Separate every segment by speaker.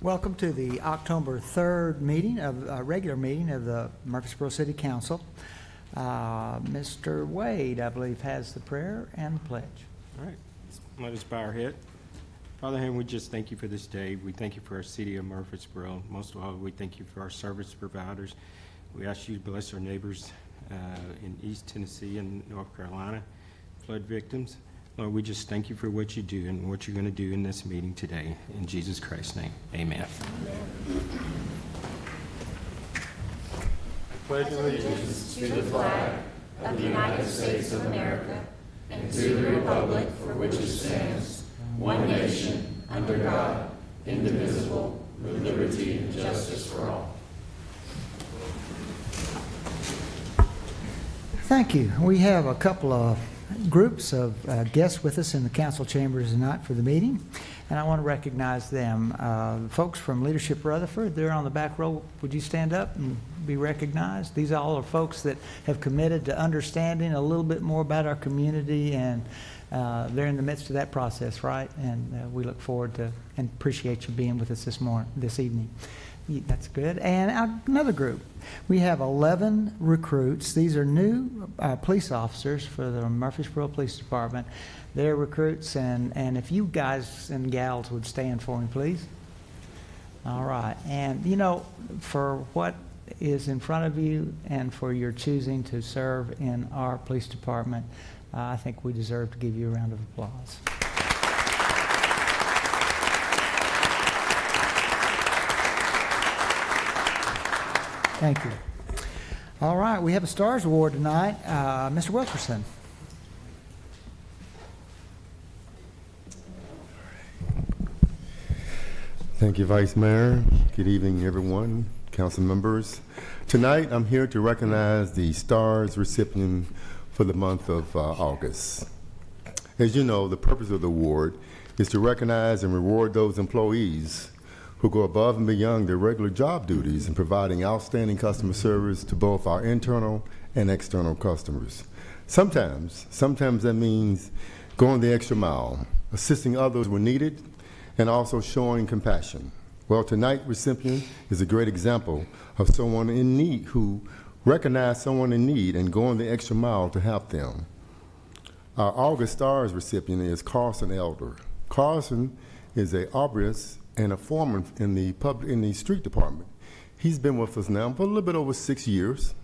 Speaker 1: Welcome to the October 3rd meeting regular meeting of the Murfreesboro City Council. Mr. Wade, I believe, has the prayer and the pledge.
Speaker 2: All right, let us bow our head. Father, and we just thank you for this day. We thank you for our city of Murfreesboro. Most of all, we thank you for our service providers. We ask you to bless our neighbors in East Tennessee and North Carolina, flood victims. Lord, we just thank you for what you do and what you're going to do in this meeting today. In Jesus Christ's name, amen.
Speaker 3: Pledge allegiance to the flag of the United States of America and to the republic for which it stands, one nation, under God, indivisible, with liberty and justice for all.
Speaker 1: Thank you. We have a couple of groups of guests with us in the council chambers tonight for the meeting, and I want to recognize them. Folks from Leadership Rutherford, they're on the back row. Would you stand up and be recognized? These all are folks that have committed to understanding a little bit more about our community, and they're in the midst of that process, right? And we look forward to and appreciate you being with us this evening. That's good. And another group. We have 11 recruits. These are new police officers for the Murfreesboro Police Department. They're recruits, and if you guys and gals would stand for me, please. All right. And, you know, for what is in front of you and for your choosing to serve in our police department, I think we deserve to give you a round of applause. Thank you. All right, we have a STARS Award tonight. Mr. Wilkerson.
Speaker 4: Thank you, Vice Mayor. Good evening, everyone, council members. Tonight, I'm here to recognize the STARS recipient for the month of August. As you know, the purpose of the award is to recognize and reward those employees who go above and beyond their regular job duties in providing outstanding customer service to both our internal and external customers. Sometimes that means going the extra mile, assisting others when needed, and also showing compassion. Well, tonight's recipient is a great example of someone in need who recognized someone in need and going the extra mile to help them. Our August STARS recipient is Carson Elder. Carson is an arborist and a foreman in the street department. He's been with us now for a little bit over 6 years.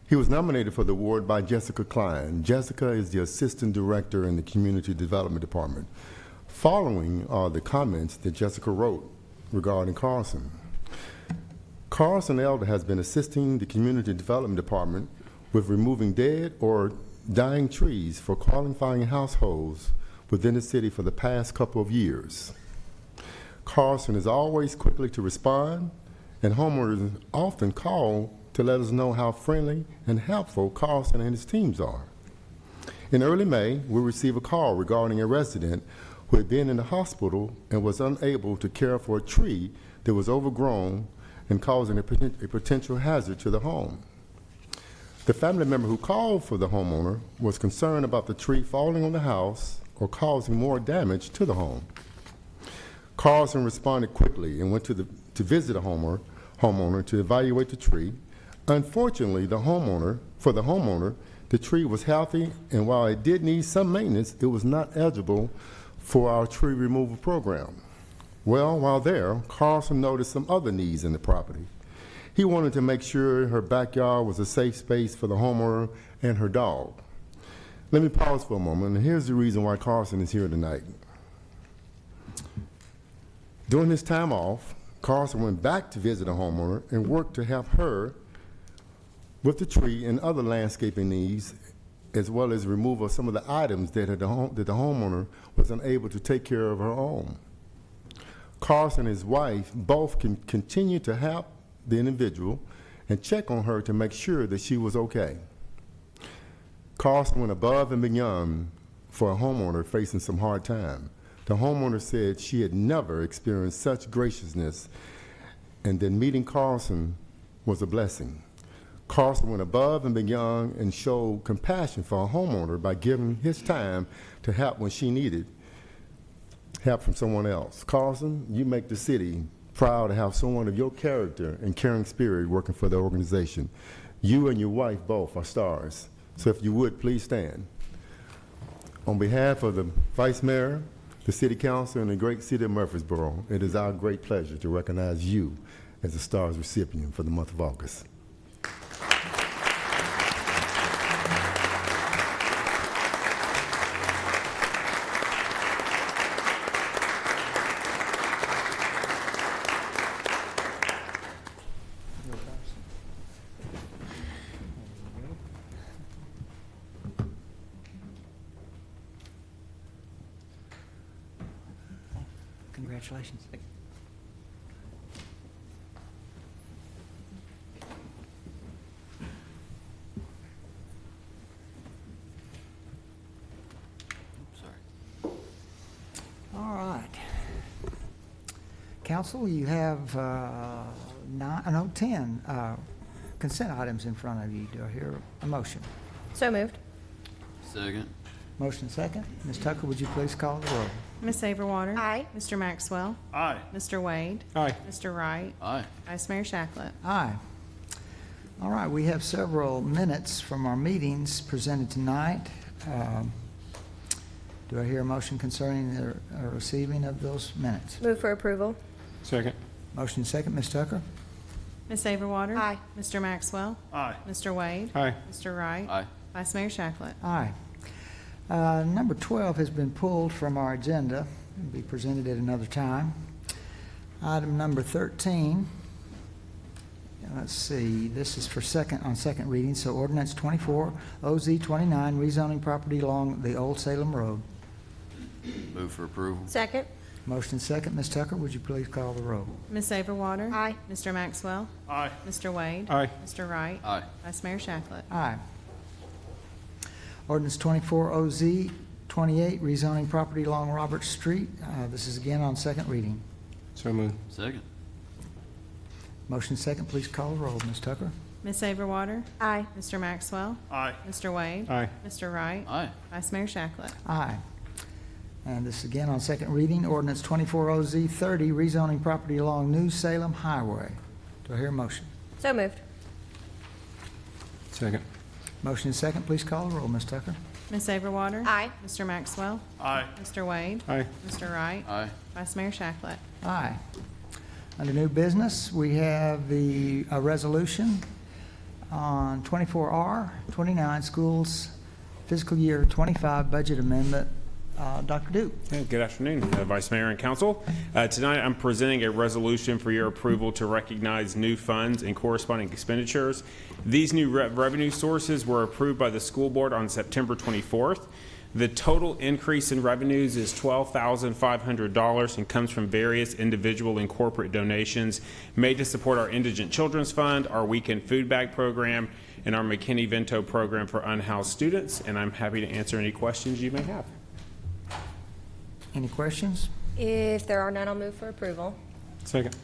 Speaker 4: He was nominated for the award by Jessica Klein. Jessica is the assistant director in the community development department. Following are the comments that Jessica wrote regarding Carson. Carson Elder has been assisting the community development department with removing dead or dying trees for qualifying households within the city for the past couple of years. Carson is always quickly to respond, and homeowners often call to let us know how friendly and helpful Carson and his teams are. In early May, we received a call regarding a resident who had been in the hospital and was unable to care for a tree that was overgrown and causing a potential hazard to the home. The family member who called for the homeowner was concerned about the tree falling on the house or causing more damage to the home. Carson responded quickly and went to visit the homeowner to evaluate the tree. Unfortunately, the homeowner, the tree was healthy, and while it did need some maintenance, it was not eligible for our tree removal program. Well, while there, Carson noticed some other needs in the property. He wanted to make sure her backyard was a safe space for the homeowner and her dog. Let me pause for a moment, and here's the reason why Carson is here tonight. During his time off, Carson went back to visit a homeowner and worked to help her with the tree and other landscaping needs, as well as removal of some of the items that the homeowner was unable to take care of her own. Carson and his wife both can continue to help the individual and check on her to make sure that she was okay. Carson went above and beyond for a homeowner facing some hard time. The homeowner said she had never experienced such graciousness, and that meeting Carson was a blessing. Carson went above and beyond and showed compassion for a homeowner by giving his time to help when she needed help from someone else. Carlson, you make the city proud to have someone of your character and caring spirit working for the organization. You and your wife both are stars. So if you would, please stand. On behalf of the Vice Mayor, the City Council, and the great city of Murfreesboro, it is our great pleasure to recognize you as the STARS recipient for the month of August.
Speaker 1: Congratulations. All right. Council, you have 10 consent items in front of you. Do I hear a motion?
Speaker 3: So moved.
Speaker 5: Second.
Speaker 1: Motion second. Ms. Tucker, would you please call the roll?
Speaker 6: Ms. Saberwater.
Speaker 3: Aye.
Speaker 6: Mr. Maxwell.
Speaker 5: Aye.
Speaker 6: Mr. Wade.
Speaker 2: Aye.
Speaker 6: Mr. Wright.
Speaker 5: Aye.
Speaker 6: Vice Mayor Shacklet.
Speaker 1: Aye. All right, we have several minutes from our meetings presented tonight. Do I hear a motion concerning the receiving of those minutes?
Speaker 3: Move for approval.
Speaker 2: Second.
Speaker 1: Motion second, Ms. Tucker?
Speaker 6: Ms. Saberwater.
Speaker 3: Aye.
Speaker 6: Mr. Maxwell.
Speaker 5: Aye.
Speaker 6: Mr. Wade.
Speaker 2: Aye.
Speaker 6: Mr. Wright.
Speaker 5: Aye.
Speaker 6: Vice Mayor Shacklet.
Speaker 1: Aye. Number 12 has been pulled from our agenda and be presented at another time. Item number 13, let's see, this is for on second reading, so ordinance 24 OZ 29, rezoning property along the Old Salem Road.
Speaker 5: Move for approval.
Speaker 3: Second.
Speaker 1: Motion second, Ms. Tucker, would you please call the roll?
Speaker 6: Ms. Saberwater.
Speaker 3: Aye.
Speaker 6: Mr. Maxwell.
Speaker 5: Aye.
Speaker 6: Mr. Wade.
Speaker 2: Aye.
Speaker 6: Mr. Wright.
Speaker 5: Aye.
Speaker 6: Vice Mayor Shacklet.
Speaker 1: Aye. Ordinance 24 OZ 28, rezoning property along Roberts Street. This is again on second reading.
Speaker 2: So moved.
Speaker 5: Second.
Speaker 1: Motion second, please call the roll, Ms. Tucker.
Speaker 6: Ms. Saberwater.
Speaker 3: Aye.
Speaker 6: Mr. Maxwell.
Speaker 5: Aye.
Speaker 6: Mr. Wade.
Speaker 2: Aye.
Speaker 6: Mr. Wright.
Speaker 5: Aye.
Speaker 6: Vice Mayor Shacklet.
Speaker 1: Aye. And this again on second reading, ordinance 24 OZ 30, rezoning property along New Salem Highway. Do I hear a motion?
Speaker 3: So moved.
Speaker 2: Second.
Speaker 1: Motion is second, please call the roll, Ms. Tucker.
Speaker 6: Ms. Saberwater.
Speaker 3: Aye.
Speaker 6: Mr. Maxwell.
Speaker 5: Aye.
Speaker 6: Mr. Wade.
Speaker 2: Aye.
Speaker 6: Mr. Wright.
Speaker 5: Aye.
Speaker 6: Vice Mayor Shacklet.
Speaker 1: Aye. Under new business, we have a resolution on 24R 29 schools fiscal year 25 budget amendment. Dr. Duke.
Speaker 7: Good afternoon, Vice Mayor and Council. Tonight, I'm presenting a resolution for your approval to recognize new funds and corresponding expenditures. These new revenue sources were approved by the school board on September 24th. The total increase in revenues is $12,500 and comes from various individual and corporate donations made to support our Indigent Children's Fund, our Weekend Food Bag Program, and our McKinney-Vento program for unhoused students. And I'm happy to answer any questions you may have.
Speaker 1: Any questions?
Speaker 3: If there are none, I'll move for approval.
Speaker 2: Second.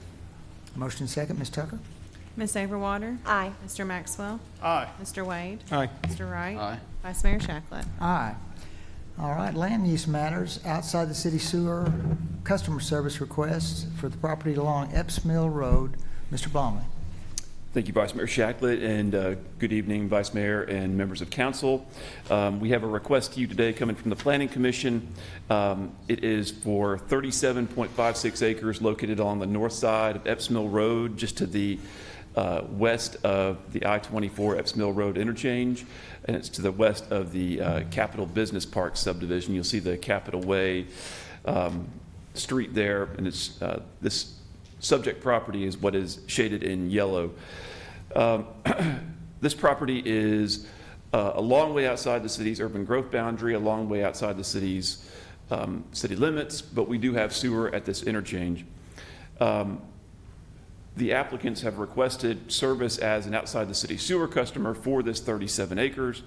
Speaker 1: Motion second, Ms. Tucker.
Speaker 6: Ms. Saberwater.
Speaker 3: Aye.
Speaker 6: Mr. Maxwell.
Speaker 5: Aye.
Speaker 6: Mr. Wade.
Speaker 2: Aye.
Speaker 6: Mr. Wright.
Speaker 5: Aye.
Speaker 6: Vice Mayor Shacklet.
Speaker 1: Aye. All right, land use matters, outside the city sewer, customer service requests for the property along Epps Mill Road. Mr. Blomley.
Speaker 8: Thank you, Vice Mayor Shacklet, and good evening, Vice Mayor and members of council. We have a request to you today coming from the Planning Commission. It is for 37.56 acres located along the north side of Epps Mill Road, just to the west of the I-24 Epps Mill Road interchange, and it's to the west of the Capitol Business Park subdivision. You'll see the Capitol Way street there, and it's this subject property is what is shaded in yellow. This property is a long way outside the city's urban growth boundary, a long way outside the city's city limits, but we do have sewer at this interchange. The applicants have requested service as an outside the city sewer customer for this 37 acres,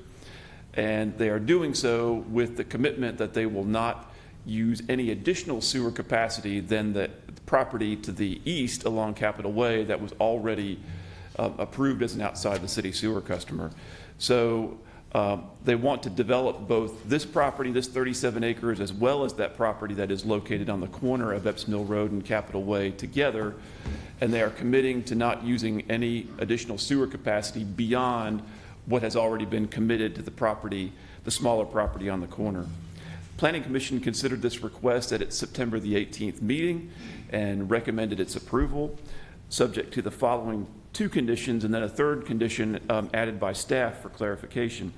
Speaker 8: and they are doing so with the commitment that they will not use any additional sewer capacity than the property to the east along Capitol Way that was already approved as an outside the city sewer customer. So They want to develop both this property, this 37 acres, as well as that property that is located on the corner of Epps Mill Road and Capitol Way together, and they are committing to not using any additional sewer capacity beyond what has already been committed to the property, the smaller property on the corner. Planning Commission considered this request at its September the 18th meeting and recommended its approval, subject to the following two conditions, and then a third condition added by staff for clarification.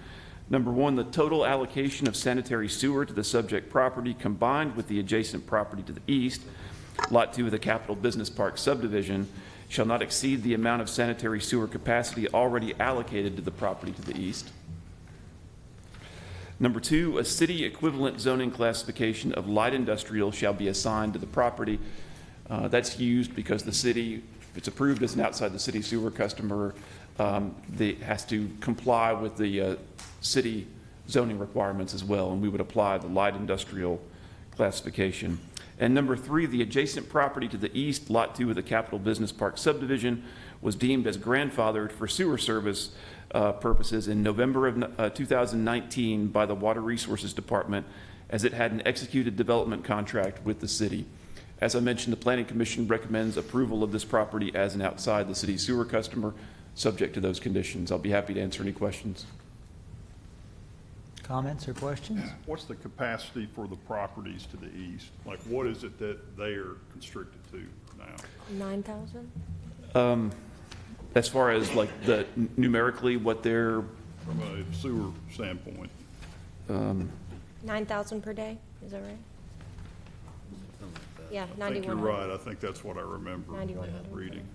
Speaker 8: Number one, the total allocation of sanitary sewer to the subject property combined with the adjacent property to the east, Lot 2 of the Capitol Business Park subdivision, shall not exceed the amount of sanitary sewer capacity already allocated to the property to the east. Number two, a city equivalent zoning classification of light industrial shall be assigned to the property. That's used because the city, if it's approved as an outside the city sewer customer, has to comply with the city zoning requirements as well, and we would apply the light industrial classification. And number three, the adjacent property to the east, Lot 2 of the Capitol Business Park subdivision, was deemed as grandfathered for sewer service purposes in November of 2019 by the Water Resources Department, as it had an executed development contract with the city. As I mentioned, the Planning Commission recommends approval of this property as an outside the city sewer customer, subject to those conditions. I'll be happy to answer any questions.
Speaker 1: Comments or questions?
Speaker 9: What's the capacity for the properties to the east? Like, what is it that they are constricted to now?
Speaker 3: 9,000?
Speaker 8: As far as like the numerically what they're,
Speaker 9: From a sewer standpoint?
Speaker 3: 9,000 per day, is that right? Yeah,
Speaker 9: I think you're
Speaker 3: 9,100.
Speaker 9: right. I think that's what I remember
Speaker 3: 9,100.
Speaker 9: reading.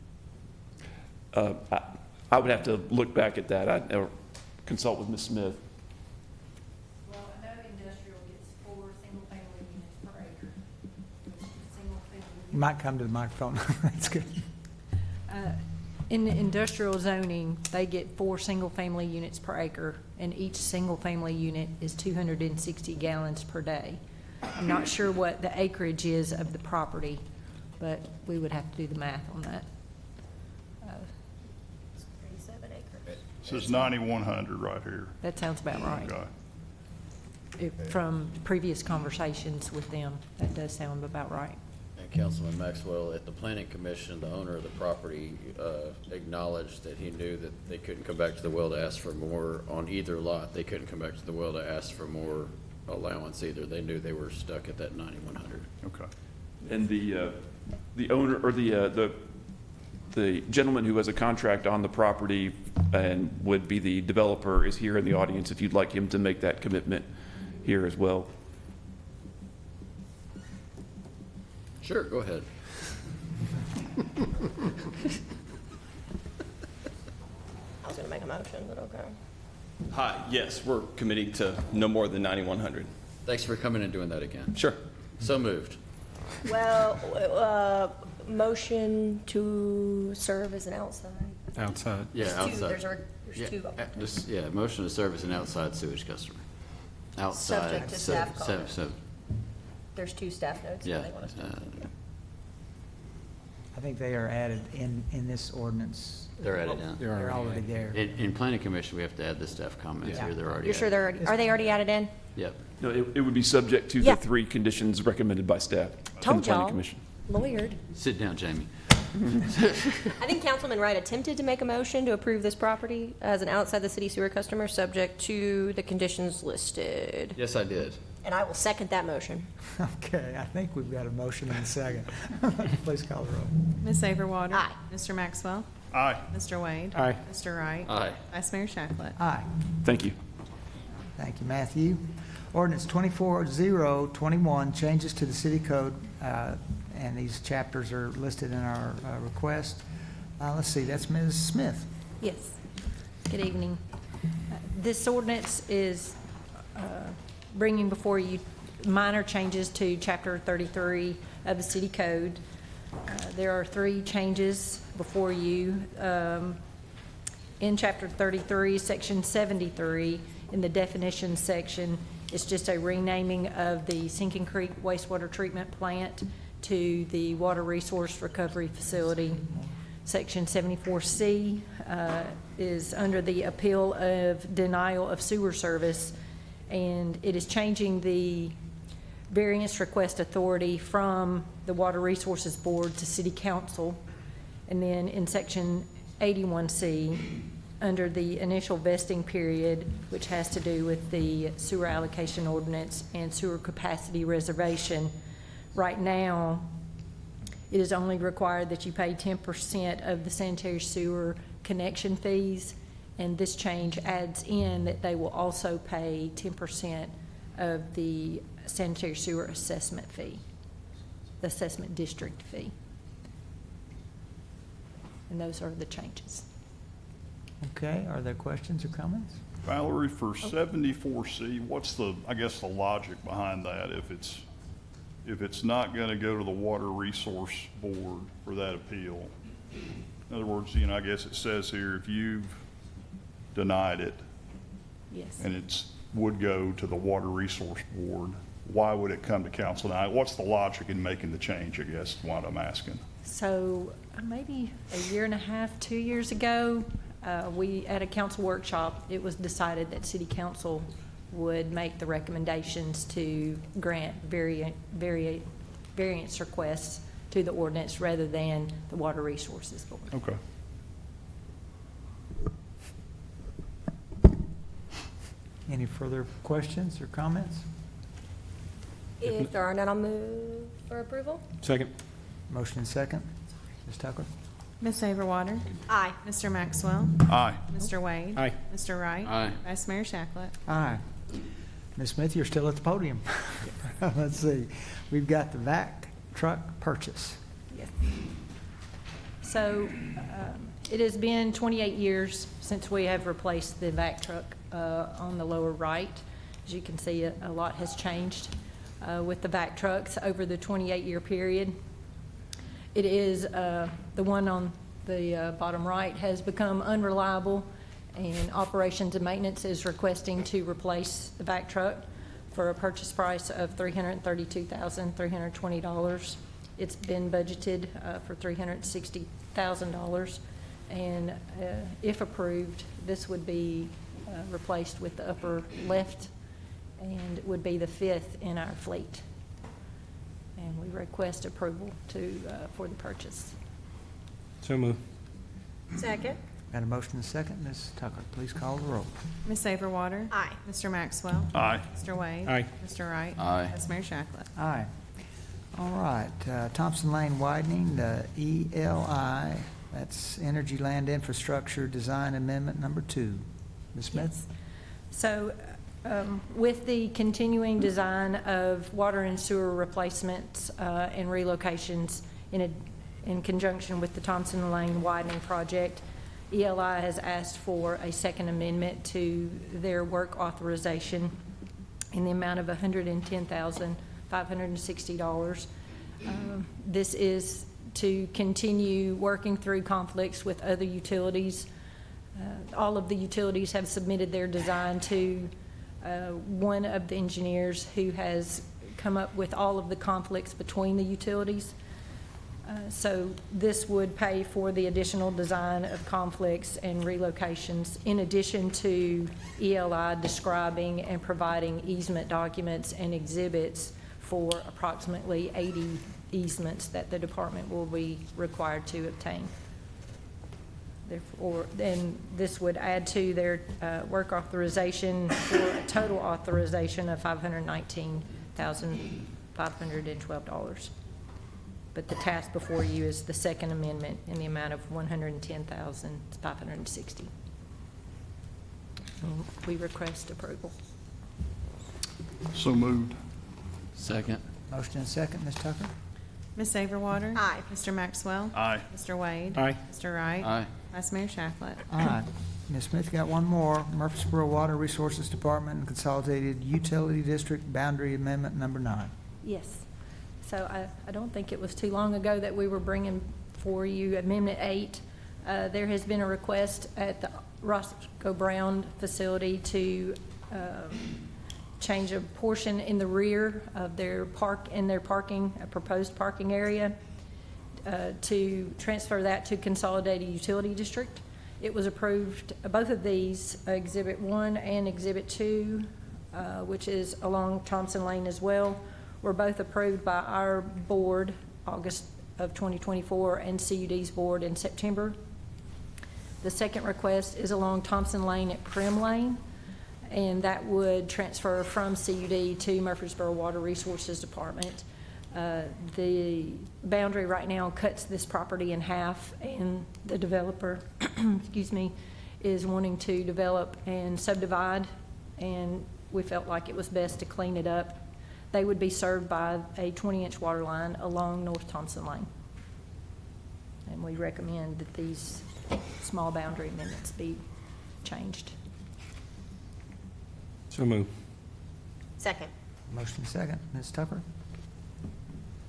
Speaker 8: I would have to look back at that. Or consult with Ms. Smith.
Speaker 10: Well, I know industrial gets 4 single-family units per acre.
Speaker 1: You might come to the microphone. That's good.
Speaker 10: In the industrial zoning, they get 4 single-family units per acre, and each single-family unit is 260 gallons per day. I'm not sure what the acreage is of the property, but we would have to do the math on that.
Speaker 3: 37 acres.
Speaker 9: It says 9,100 right here.
Speaker 10: That sounds about right.
Speaker 9: Okay.
Speaker 10: From previous conversations with them, that does sound about right.
Speaker 5: And Councilman Maxwell, at the Planning Commission, the owner of the property acknowledged that he knew that they couldn't come back to the well to ask for more on either lot. They couldn't come back to the well to ask for more allowance either. They knew they were stuck at that 9,100.
Speaker 9: Okay.
Speaker 8: And the owner, or the gentleman who has a contract on the property and would be the developer is here in the audience if you'd like him to make that commitment here as well.
Speaker 5: Sure, go ahead.
Speaker 3: I was going to make a motion, but okay.
Speaker 11: Hi, yes, we're committing to no more than 9,100.
Speaker 5: Thanks for coming and doing that again.
Speaker 11: Sure.
Speaker 5: So moved.
Speaker 3: Well, motion to serve as an outside.
Speaker 2: Outside.
Speaker 5: Yeah,
Speaker 3: There's two,
Speaker 5: outside.
Speaker 3: there's two.
Speaker 5: Yeah, motion to serve as an outside sewage customer. Outside.
Speaker 3: Subject to staff
Speaker 5: so-
Speaker 3: comment.
Speaker 5: so-
Speaker 3: There's two staff notes.
Speaker 5: Yeah.
Speaker 3: They want us to.
Speaker 1: I think they are added in this ordinance.
Speaker 5: They're added in.
Speaker 1: They're already there.
Speaker 5: In Planning Commission, we have to add the staff comments
Speaker 3: Yeah.
Speaker 5: here. They're already
Speaker 3: You're sure
Speaker 5: added.
Speaker 3: are they already added in?
Speaker 5: Yep.
Speaker 8: No, it would be subject to
Speaker 3: Yeah.
Speaker 8: the 3 conditions recommended by staff from the
Speaker 3: Told
Speaker 8: Planning
Speaker 3: y'all.
Speaker 8: Commission.
Speaker 3: Lawyered.
Speaker 5: Sit down, Jamie.
Speaker 3: I think Councilman Wright attempted to make a motion to approve this property as an outside the city sewer customer, subject to the conditions listed.
Speaker 5: Yes, I did.
Speaker 3: And I will second that motion.
Speaker 1: Okay, I think we've got a motion and a second. Please call the roll.
Speaker 6: Ms. Overwater?
Speaker 3: Aye.
Speaker 6: Mr. Maxwell?
Speaker 9: Aye.
Speaker 6: Mr. Wade?
Speaker 2: Aye.
Speaker 6: Mr. Wright?
Speaker 5: Aye.
Speaker 6: Vice Mayor Shacklet?
Speaker 1: Aye.
Speaker 8: Thank you.
Speaker 1: Thank you, Matthew. Ordinance 24-021, changes to the city code, and these chapters are listed in our request. Let's see, that's Ms. Smith.
Speaker 10: Yes. Good evening. This ordinance is bringing before you minor changes to Chapter 33 of the City Code. There are 3 changes before you. In Chapter 33, Section 73, in the definitions section, it's just a renaming of the Sinking Creek wastewater treatment plant to the Water Resource Recovery Facility. Section 74C is under the appeal of denial of sewer service, and it is changing the variance request authority from the Water Resources Board to City Council. And then in Section 81C, under the initial vesting period, which has to do with the sewer allocation ordinance and sewer capacity reservation, right now, it is only required that you pay 10% of the sanitary sewer connection fees, and this change adds in that they will also pay 10% of the sanitary sewer assessment fee, the assessment district fee. And those are the changes.
Speaker 1: Okay, are there questions or comments?
Speaker 9: Valerie, for 74C, what's the, I guess, the logic behind that? If it's not going to go to the Water Resource Board for that appeal? In other words, I guess it says here, if you've denied it
Speaker 10: Yes.
Speaker 9: and it would go to the Water Resource Board, why would it come to council now? What's the logic in making the change, I guess, is what I'm asking.
Speaker 10: So maybe a year and a half, 2 years ago, we, at a council workshop, it was decided that city council would make the recommendations to grant variance requests to the ordinance rather than the Water Resources Board.
Speaker 9: Okay.
Speaker 1: Any further questions or comments?
Speaker 3: If there are none, I'll move for approval.
Speaker 2: Second.
Speaker 1: Motion and second. Ms. Tucker?
Speaker 6: Ms. Saberwater,
Speaker 3: Aye.
Speaker 6: Mr. Maxwell,
Speaker 9: Aye.
Speaker 6: Mr. Wade.
Speaker 2: Aye.
Speaker 6: Mr. Wright.
Speaker 5: Aye.
Speaker 6: Vice Mayor Shacklet.
Speaker 1: Aye. Ms. Smith, you're still at the podium. Let's see. We've got the vac truck purchase.
Speaker 10: Yes. So it has been 28 years since we have replaced the vac truck on the lower right. As you can see, a lot has changed with the vac trucks over the 28-year period. It is, the one on the bottom right has become unreliable, and Operations and Maintenance is requesting to replace the vac truck for a purchase price of $332,320. It's been budgeted for $360,000, and if approved, this would be replaced with the upper left and would be the fifth in our fleet. And we request approval for the purchase.
Speaker 2: So move.
Speaker 3: Second.
Speaker 1: Got a motion and second. Ms. Tucker, please call the roll.
Speaker 6: Ms. Saberwater.
Speaker 3: Aye.
Speaker 6: Mr. Maxwell.
Speaker 9: Aye.
Speaker 6: Mr. Wade.
Speaker 2: Aye.
Speaker 6: Mr. Wright.
Speaker 5: Aye.
Speaker 6: Vice Mayor Shacklet.
Speaker 1: Aye. All right, Thompson Lane widening, the ELI, that's Energy Land Infrastructure Design Amendment Number 2. Ms. Smith?
Speaker 10: So with the continuing design of water and sewer replacements and relocations in conjunction with the Thompson Lane widening project, ELI has asked for a second amendment to their work authorization in the amount of $110,560. This is to continue working through conflicts with other utilities. All of the utilities have submitted their design to one of the engineers who has come up with all of the conflicts between the utilities. So this would pay for the additional design of conflicts and relocations, in addition to ELI describing and providing easement documents and exhibits for approximately 80 easements that the department will be required to obtain. Therefore, then this would add to their work authorization for a total authorization of $519,512. But the task before you is the second amendment in the amount of $110,560. We request approval.
Speaker 9: So moved.
Speaker 5: Second.
Speaker 1: Motion and second. Ms. Tucker?
Speaker 6: Ms. Saberwater.
Speaker 3: Aye.
Speaker 6: Mr. Maxwell.
Speaker 9: Aye.
Speaker 6: Mr. Wade.
Speaker 2: Aye.
Speaker 6: Mr. Wright.
Speaker 5: Aye.
Speaker 6: Vice Mayor Shacklet.
Speaker 1: Aye. Ms. Smith, you got one more. Murfreesboro Water Resources Department and Consolidated Utility District Boundary Amendment Number 9.
Speaker 10: Yes. So I don't think it was too long ago that we were bringing for you Amendment 8. There has been a request at the Roscoe Brown facility to change a portion in the rear of their proposed parking area. to transfer that to Consolidated Utility District. It was approved, both of these, Exhibit 1 and Exhibit 2, which is along Thompson Lane as well, were both approved by our board August of 2024 and CUD's board in September. The second request is along Thompson Lane at Prim Lane, and that would transfer from CUD to Murfreesboro Water Resources Department. The boundary right now cuts this property in half, and the developer, excuse me, is wanting to develop and subdivide, and we felt like it was best to clean it up. They would be served by a 20-inch water line along North Thompson Lane. And we recommend that these small boundary amendments be changed.
Speaker 2: So move.
Speaker 3: Second.
Speaker 1: Motion second. Ms. Tucker?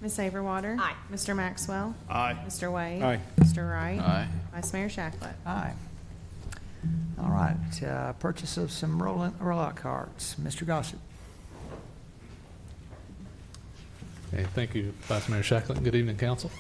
Speaker 6: Ms. Saverwater?
Speaker 3: Aye.
Speaker 6: Mr. Maxwell?
Speaker 9: Aye.
Speaker 6: Mr. Wade?
Speaker 2: Aye.
Speaker 6: Mr. Wright?
Speaker 5: Aye.
Speaker 6: Vice Mayor Shacklet?
Speaker 1: Aye. All right, purchase of some rollout carts. Mr. Gossett?
Speaker 12: Okay, thank you, Vice Mayor Shacklet. Good evening, Council.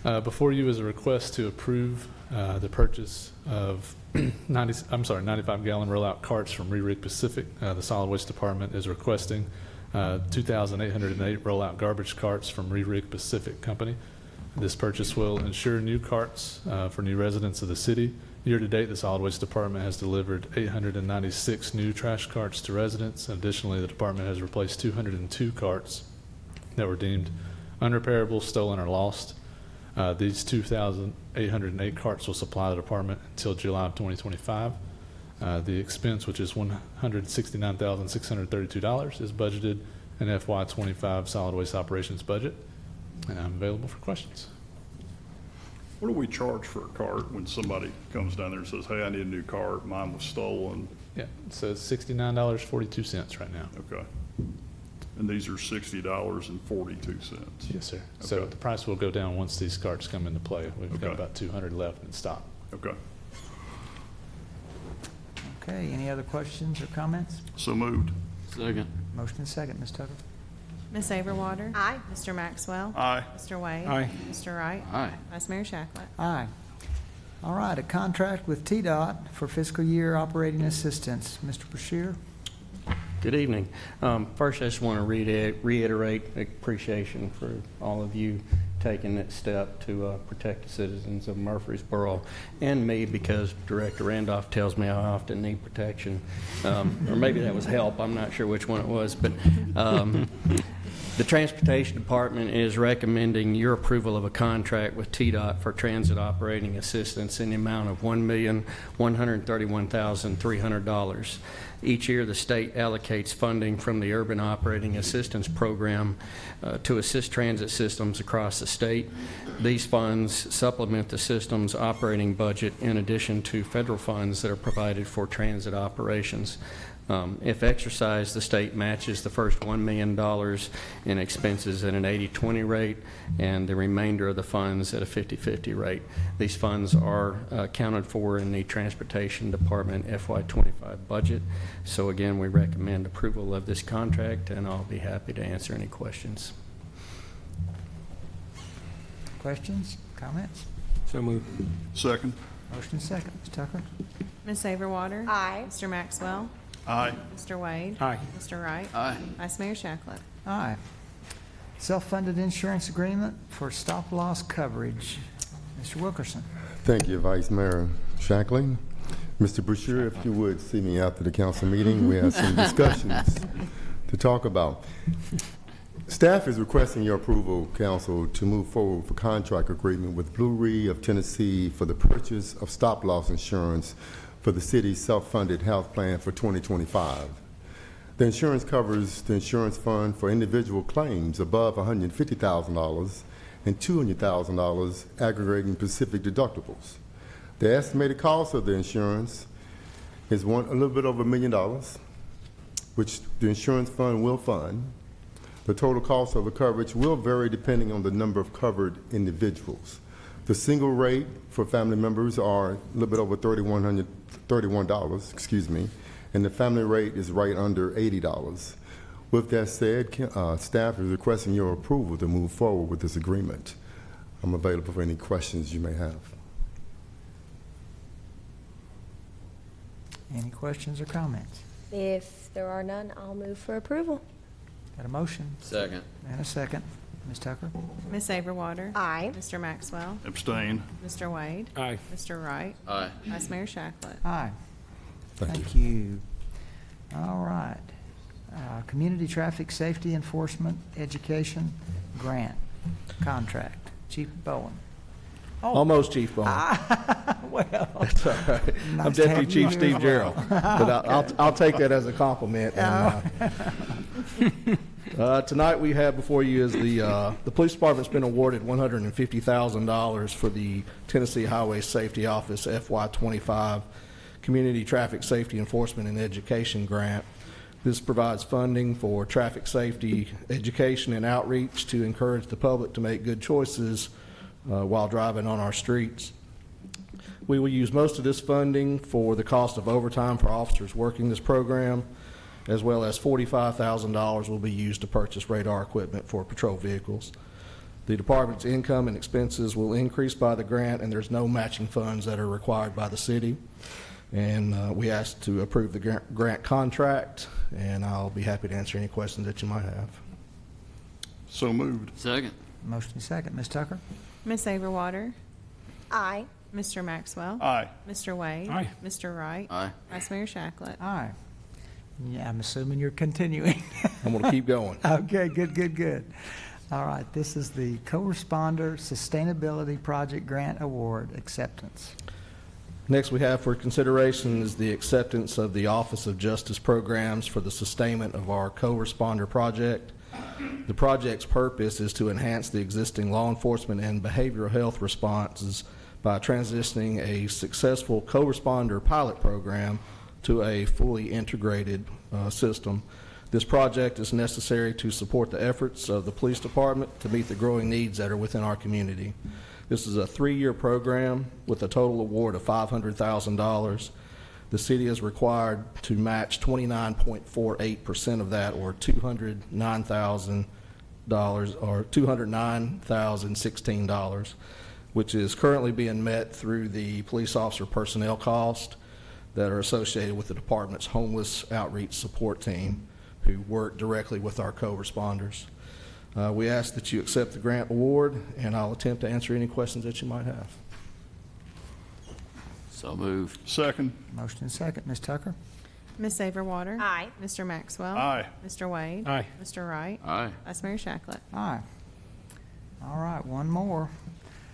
Speaker 12: Before you is a request to approve the purchase of 95-gallon rollout carts from Rerig Pacific. The Solid Waste Department is requesting 2,808 rollout garbage carts from Rerig Pacific Company. This purchase will ensure new carts for new residents of the city. Year to date, the Solid Waste Department has delivered 896 new trash carts to residents. Additionally, the department has replaced 202 carts that were deemed unrepairable, stolen, or lost. These 2,808 carts will supply the department until July of 2025. The expense, which is $169,632, is budgeted in FY25 solid waste operations budget. And I'm available for questions.
Speaker 9: What do we charge for a cart when somebody comes down there and says, hey, I need a new cart, mine was stolen?
Speaker 12: Yeah, so it's $69.42 right now.
Speaker 9: Okay. And these are $60.42.
Speaker 12: Yes, sir. So
Speaker 9: Okay.
Speaker 12: the price will go down once these carts come into play. We've got
Speaker 9: Okay.
Speaker 12: about 200 left in stock.
Speaker 9: Okay.
Speaker 1: Okay, any other questions or comments?
Speaker 9: So moved.
Speaker 5: Second.
Speaker 1: Motion and second. Ms. Tucker?
Speaker 6: Ms. Saverwater?
Speaker 3: Aye.
Speaker 6: Mr. Maxwell?
Speaker 9: Aye.
Speaker 6: Mr. Wade?
Speaker 2: Aye.
Speaker 6: Mr. Wright?
Speaker 5: Aye.
Speaker 6: Vice Mayor Shacklet?
Speaker 1: Aye. All right, a contract with TDOT for fiscal year operating assistance. Mr. Brashear?
Speaker 13: Good evening. First, I just want to reiterate appreciation for all of you taking that step to protect the citizens of Murfreesboro and me, because Director Randolph tells me I often need protection. Or maybe that was help. I'm not sure which one it was. But the Transportation Department is recommending your approval of a contract with TDOT for transit operating assistance in the amount of $1,131,300. Each year, the state allocates funding from the Urban Operating Assistance Program to assist transit systems across the state. These funds supplement the system's operating budget in addition to federal funds that are provided for transit operations. If exercised, the state matches the first $1 million in expenses at an 80-20 rate and the remainder of the funds at a 50-50 rate. These funds are accounted for in the Transportation Department FY25 budget. So again, we recommend approval of this contract, and I'll be happy to answer any questions.
Speaker 1: Questions, comments?
Speaker 2: So move.
Speaker 9: Second.
Speaker 1: Motion and second. Ms. Tucker?
Speaker 6: Ms. Saverwater?
Speaker 3: Aye.
Speaker 6: Mr. Maxwell?
Speaker 9: Aye.
Speaker 6: Mr. Wade?
Speaker 2: Aye.
Speaker 6: Mr. Wright?
Speaker 5: Aye.
Speaker 6: Vice Mayor Shacklet?
Speaker 1: Aye. Self-funded insurance agreement for stop-loss coverage. Mr. Wilkerson?
Speaker 4: Thank you, Vice Mayor Shackling. Mr. Brashear, if you would see me after the council meeting, we have some discussions to talk about. Staff is requesting your approval, council, to move forward with a contract agreement with Blue Re of Tennessee for the purchase of stop-loss insurance for the city's self-funded health plan for 2025. The insurance covers the insurance fund for individual claims above $150,000 and $200,000 aggregating specific deductibles. The estimated cost of the insurance is a little bit over $1 million, which the insurance fund will fund. The total cost of the coverage will vary depending on the number of covered individuals. The single rate for family members are a little bit over $31, and the family rate is right under $80. With that said, staff is requesting your approval to move forward with this agreement. I'm available for any questions you may have.
Speaker 1: Any questions or comments?
Speaker 3: If there are none, I'll move for approval.
Speaker 1: Got a motion
Speaker 5: Second.
Speaker 1: and a second. Ms. Tucker?
Speaker 6: Ms. Saberwater.
Speaker 3: Aye.
Speaker 6: Mr. Maxwell.
Speaker 9: Abstain.
Speaker 6: Mr. Wade.
Speaker 7: Aye.
Speaker 6: Mr. Wright.
Speaker 5: Aye.
Speaker 6: Vice Mayor Shacklet.
Speaker 1: Aye.
Speaker 4: Thank you.
Speaker 1: Thank you. All right. Community Traffic Safety Enforcement Education Grant Contract. Chief Bowen.
Speaker 14: Almost Chief Bowen.
Speaker 1: Well,
Speaker 14: That's all right. I'm
Speaker 1: nice to
Speaker 14: Deputy
Speaker 1: have you
Speaker 14: Chief
Speaker 1: here
Speaker 14: Steve
Speaker 1: as
Speaker 14: Gerald, but I'll take that as a compliment. Tonight we have before you is the police department's been awarded $150,000 for the Tennessee Highway Safety Office FY25 Community Traffic Safety Enforcement and Education Grant. This provides funding for traffic safety education and outreach to encourage the public to make good choices while driving on our streets. We will use most of this funding for the cost of overtime for officers working this program, as well as $45,000 will be used to purchase radar equipment for patrol vehicles. The department's income and expenses will increase by the grant, and there's no matching funds that are required by the city. And we ask to approve the grant contract, and I'll be happy to answer any questions that you might have.
Speaker 9: So moved.
Speaker 5: Second.
Speaker 1: motion and second. Ms. Tucker?
Speaker 6: Ms. Saberwater.
Speaker 3: Aye.
Speaker 6: Mr. Maxwell.
Speaker 9: Aye.
Speaker 6: Mr. Wade.
Speaker 7: Aye.
Speaker 6: Mr. Wright.
Speaker 5: Aye.
Speaker 6: Vice Mayor Shacklet.
Speaker 1: Aye. Yeah, I'm assuming you're continuing.
Speaker 14: I'm going to keep going.
Speaker 1: Okay, good. All right, this is the Co-Responder Sustainability Project Grant Award Acceptance.
Speaker 14: Next we have for consideration is the acceptance of the Office of Justice Programs for the sustainment of our co-responder project. The project's purpose is to enhance the existing law enforcement and behavioral health responses by transitioning a successful co-responder pilot program to a fully integrated system. This project is necessary to support the efforts of the police department to meet the growing needs that are within our community. This is a 3-year program with a total award of $500,000. The city is required to match 29.48% of that, or $209,000 or $209,016, which is currently being met through the police officer personnel cost that are associated with the department's homeless outreach support team, who work directly with our co-responders. We ask that you accept the grant award, and I'll attempt to answer any questions that you might have.
Speaker 5: So moved.
Speaker 9: Second.
Speaker 1: Motion and second. Ms. Tucker?
Speaker 6: Ms. Saberwater.
Speaker 3: Aye.
Speaker 6: Mr. Maxwell.
Speaker 9: Aye.
Speaker 6: Mr. Wade.
Speaker 7: Aye.
Speaker 6: Mr. Wright.
Speaker 5: Aye.
Speaker 6: Vice Mayor Shacklet.
Speaker 1: Aye. All right, one more.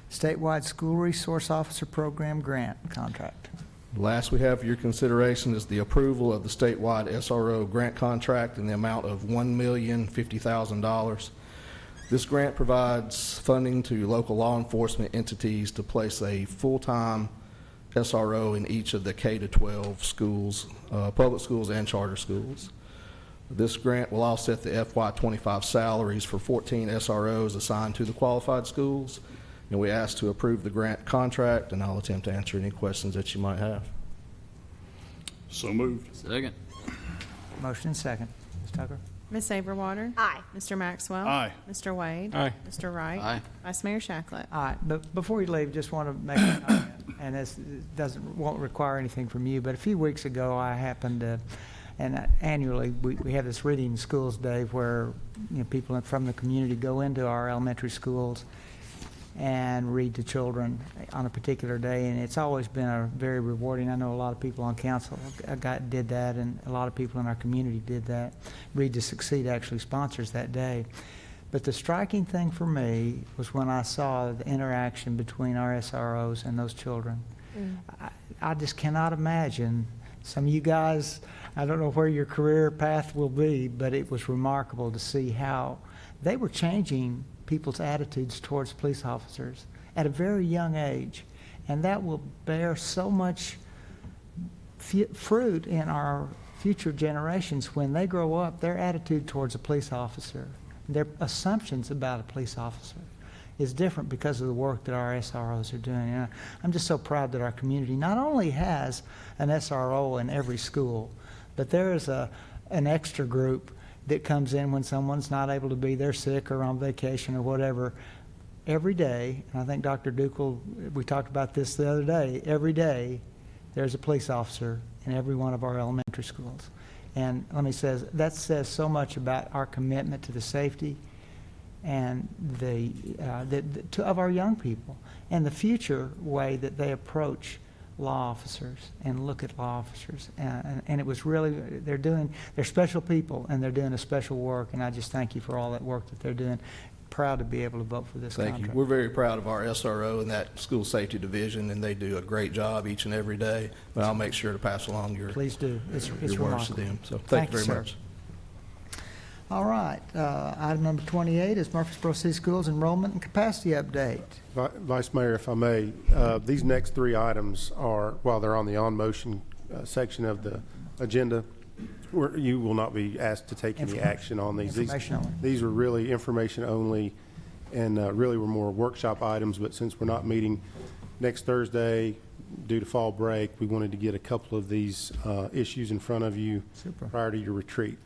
Speaker 1: Statewide School Resource Officer Program Grant Contract.
Speaker 14: Last we have for your consideration is the approval of the statewide SRO grant contract in the amount of $1,050,000. This grant provides funding to local law enforcement entities to place a full-time SRO in each of the K-12 schools, public schools and charter schools. This grant will offset the FY25 salaries for 14 SROs assigned to the qualified schools, and we ask to approve the grant contract, and I'll attempt to answer any questions that you might have.
Speaker 9: So moved.
Speaker 5: Second.
Speaker 1: Motion and second. Ms. Tucker?
Speaker 6: Ms. Saberwater.
Speaker 3: Aye.
Speaker 6: Mr. Maxwell.
Speaker 9: Aye.
Speaker 6: Mr. Wade.
Speaker 7: Aye.
Speaker 6: Mr. Wright.
Speaker 5: Aye.
Speaker 6: Vice Mayor Shacklet.
Speaker 1: All right, but before you leave, just want to make a comment, and this won't require anything from you, but a few weeks ago, I happened to, and annually, we have this Reading Schools Day where, people from the community go into our elementary schools and read to children on a particular day, and it's always been a very rewarding. I know a lot of people on council did that, and a lot of people in our community did that. Read to Succeed actually sponsors that day. But the striking thing for me was when I saw the interaction between our SROs and those children. I just cannot imagine. Some of you guys, I don't know where your career path will be, but it was remarkable to see how they were changing people's attitudes towards police officers at a very young age. And that will bear so much fruit in our future generations when they grow up. Their attitude towards a police officer, their assumptions about a police officer is different because of the work that our SROs are doing. And I'm just so proud that our community not only has an SRO in every school, but there is an extra group that comes in when someone's not able to be there, sick or on vacation or whatever. every day, and I think Dr. Dukel, we talked about this the other day, every day there's a police officer in every one of our elementary schools. And let me say, that says so much about our commitment to the safety and of our young people, and the future way that they approach law officers and look at law officers. And it was really, they're special people, and they're doing a special work, and I just thank you for all that work that they're doing. Proud to be able to vote for this
Speaker 14: Thank
Speaker 1: contract.
Speaker 14: you. We're very proud of our SRO and that school safety division, and they do a great job each and every day. But I'll make sure to pass along your
Speaker 1: Please do. It's
Speaker 14: your words to
Speaker 1: remarkable.
Speaker 14: them. So thank you very
Speaker 1: sir.
Speaker 14: much.
Speaker 1: All right, item number 28 is Murfreesboro City Schools enrollment and capacity update.
Speaker 15: Vice Mayor, if I may, these next three items are, while they're on the on-motion section of the agenda, you will not be asked to take any action on these.
Speaker 1: Information only.
Speaker 15: These were really information only, and really were more workshop items, but since we're not meeting next Thursday due to fall break, we wanted to get a couple of these issues in front of you
Speaker 1: Super.
Speaker 15: prior to your retreat.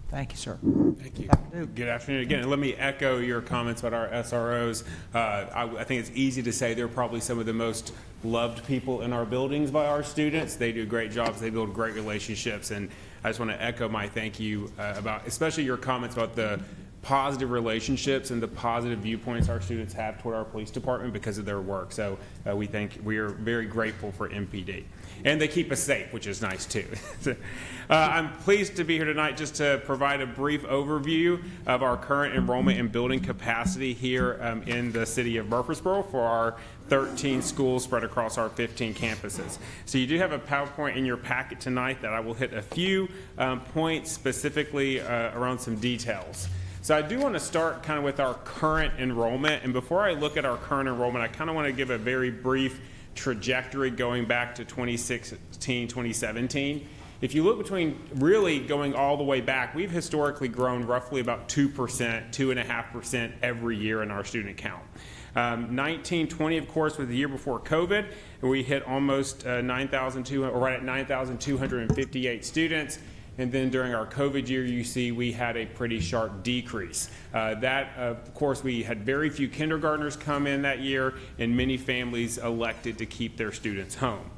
Speaker 1: Thank you, sir.
Speaker 7: Thank you.
Speaker 1: Dr. Duke.
Speaker 7: Good afternoon again. And let me echo your comments about our SROs. I think it's easy to say they're probably some of the most loved people in our buildings by our students. They do great jobs. They build great relationships. And I just want to echo my thank you about, especially your comments about the positive relationships and the positive viewpoints our students have toward our police department because of their work. So we are very grateful for MPD. And they keep us safe, which is nice too. I'm pleased to be here tonight just to provide a brief overview of our current enrollment and building capacity here in the city of Murfreesboro for our 13 schools spread across our 15 campuses. So you do have a PowerPoint in your packet tonight that I will hit a few points specifically around some details. So I do want to start kind of with our current enrollment. And before I look at our current enrollment, I kind of want to give a very brief trajectory going back to 2016, 2017. If you look between really going all the way back, we've historically grown roughly about 2%, 2.5% every year in our student count. 1920, of course, was the year before COVID, and we hit almost 9,200, or right at 9,258 students. And then during our COVID year, you see we had a pretty sharp decrease. Of course, we had very few kindergartners come in that year, and many families elected to keep their students home.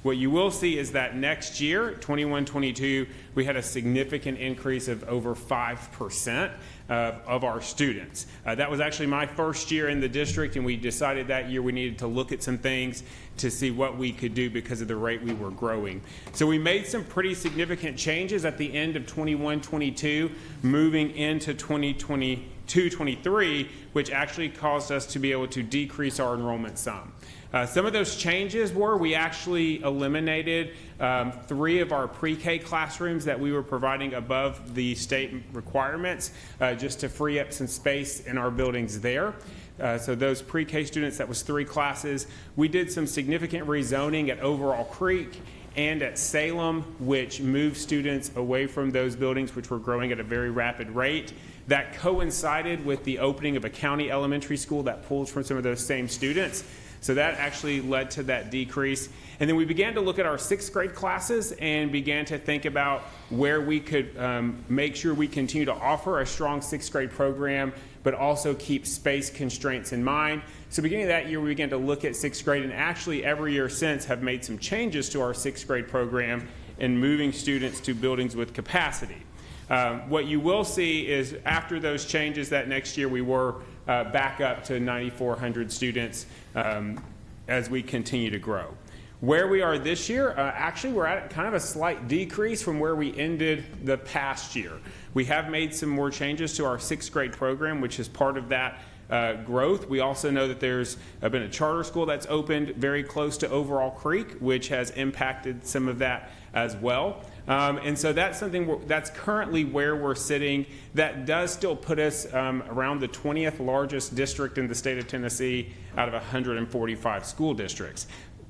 Speaker 7: What you will see is that next year, 21-22, we had a significant increase of over 5% of our students. That was actually my first year in the district, and we decided that year we needed to look at some things to see what we could do because of the rate we were growing. So we made some pretty significant changes at the end of 21-22, moving into 2022-23, which actually caused us to be able to decrease our enrollment some. Some of those changes were we actually eliminated 3 of our pre-K classrooms that we were providing above the state requirements just to free up some space in our buildings there. So those pre-K students, that was 3 classes. We did some significant rezoning at Overall Creek and at Salem, which moved students away from those buildings, which were growing at a very rapid rate. That coincided with the opening of a county elementary school that pulls from some of those same students. So that actually led to that decrease. And then we began to look at our 6th grade classes and began to think about where we could make sure we continue to offer a strong 6th grade program, but also keep space constraints in mind. So beginning of that year, we began to look at 6th grade, and actually every year since have made some changes to our 6th grade program and moving students to buildings with capacity. What you will see is after those changes that next year we were back up to 9,400 students as we continue to grow. Where we are this year, actually we're at kind of a slight decrease from where we ended the past year. We have made some more changes to our 6th grade program, which is part of that growth. We also know that there's been a charter school that's opened very close to Overall Creek, which has impacted some of that as well. And so that's something that's currently where we're sitting. That does still put us around the 20th largest district in the state of Tennessee out of 145 school districts.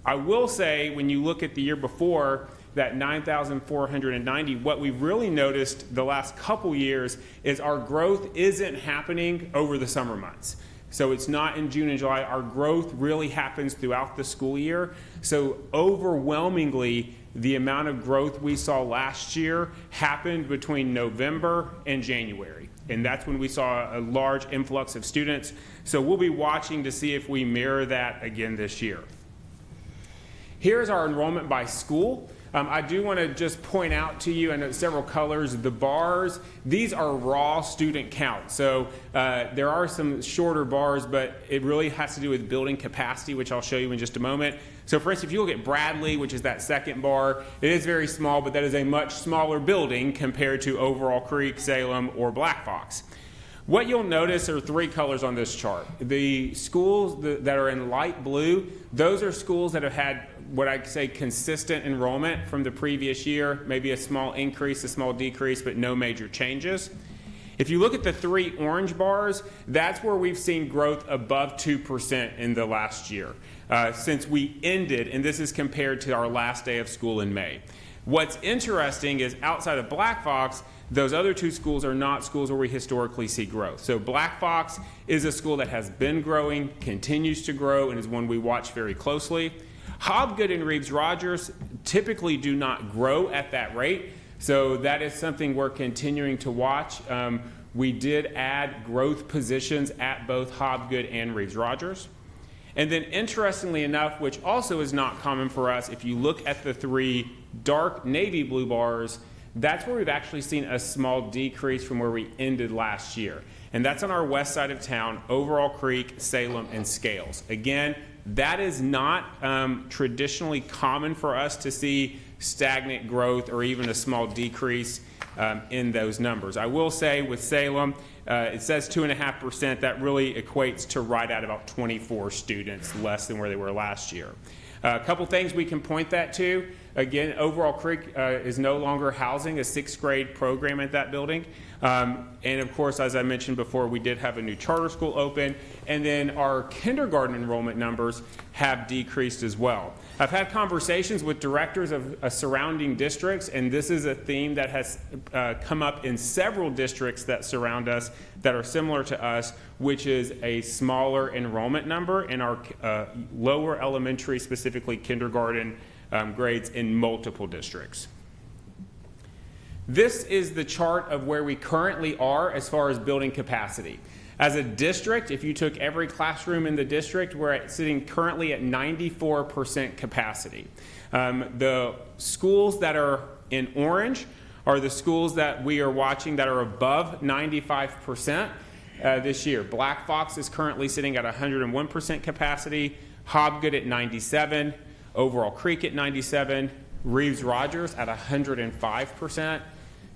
Speaker 7: I will say when you look at the year before, that 9,490, what we've really noticed the last couple years is our growth isn't happening over the summer months. So it's not in June and July. Our growth really happens throughout the school year. So overwhelmingly, the amount of growth we saw last year happened between November and January. And that's when we saw a large influx of students. So we'll be watching to see if we mirror that again this year. Here's our enrollment by school. I do want to just point out to you, I know several colors, the bars, these are raw student count. So there are some shorter bars, but it really has to do with building capacity, which I'll show you in just a moment. So for instance, if you look at Bradley, which is that second bar, it is very small, but that is a much smaller building compared to Overall Creek, Salem, or Black Fox. What you'll notice are three colors on this chart. The schools that are in light blue, those are schools that have had what I'd say consistent enrollment from the previous year, maybe a small increase, a small decrease, but no major changes. If you look at the three orange bars, that's where we've seen growth above 2% in the last year since we ended, and this is compared to our last day of school in May. What's interesting is outside of Black Fox, those other two schools are not schools where we historically see growth. So Black Fox is a school that has been growing, continues to grow, and is one we watch very closely. Hobgood and Reeves-Rogers typically do not grow at that rate, so that is something we're continuing to watch. We did add growth positions at both Hobgood and Reeves-Rogers. And then interestingly enough, which also is not common for us, if you look at the three dark navy blue bars, that's where we've actually seen a small decrease from where we ended last year. And that's on our west side of town, Overall Creek, Salem, and Scales. Again, that is not traditionally common for us to see stagnant growth or even a small decrease in those numbers. I will say with Salem, it says 2.5%. That really equates to right at about 24 students less than where they were last year. A couple things we can point that to. Again, Overall Creek is no longer housing a sixth grade program at that building. And of course, as I mentioned before, we did have a new charter school open, and then our kindergarten enrollment numbers have decreased as well. I've had conversations with directors of surrounding districts, and this is a theme that has come up in several districts that surround us that are similar to us, which is a smaller enrollment number in our lower elementary, specifically kindergarten grades in multiple districts. This is the chart of where we currently are as far as building capacity. As a district, if you took every classroom in the district, we're sitting currently at 94% capacity. The schools that are in orange are the schools that we are watching that are above 95% this year. Black Fox is currently sitting at 101% capacity, Hobgood at 97%, Overall Creek at 97%, Reeves-Rogers at 105%,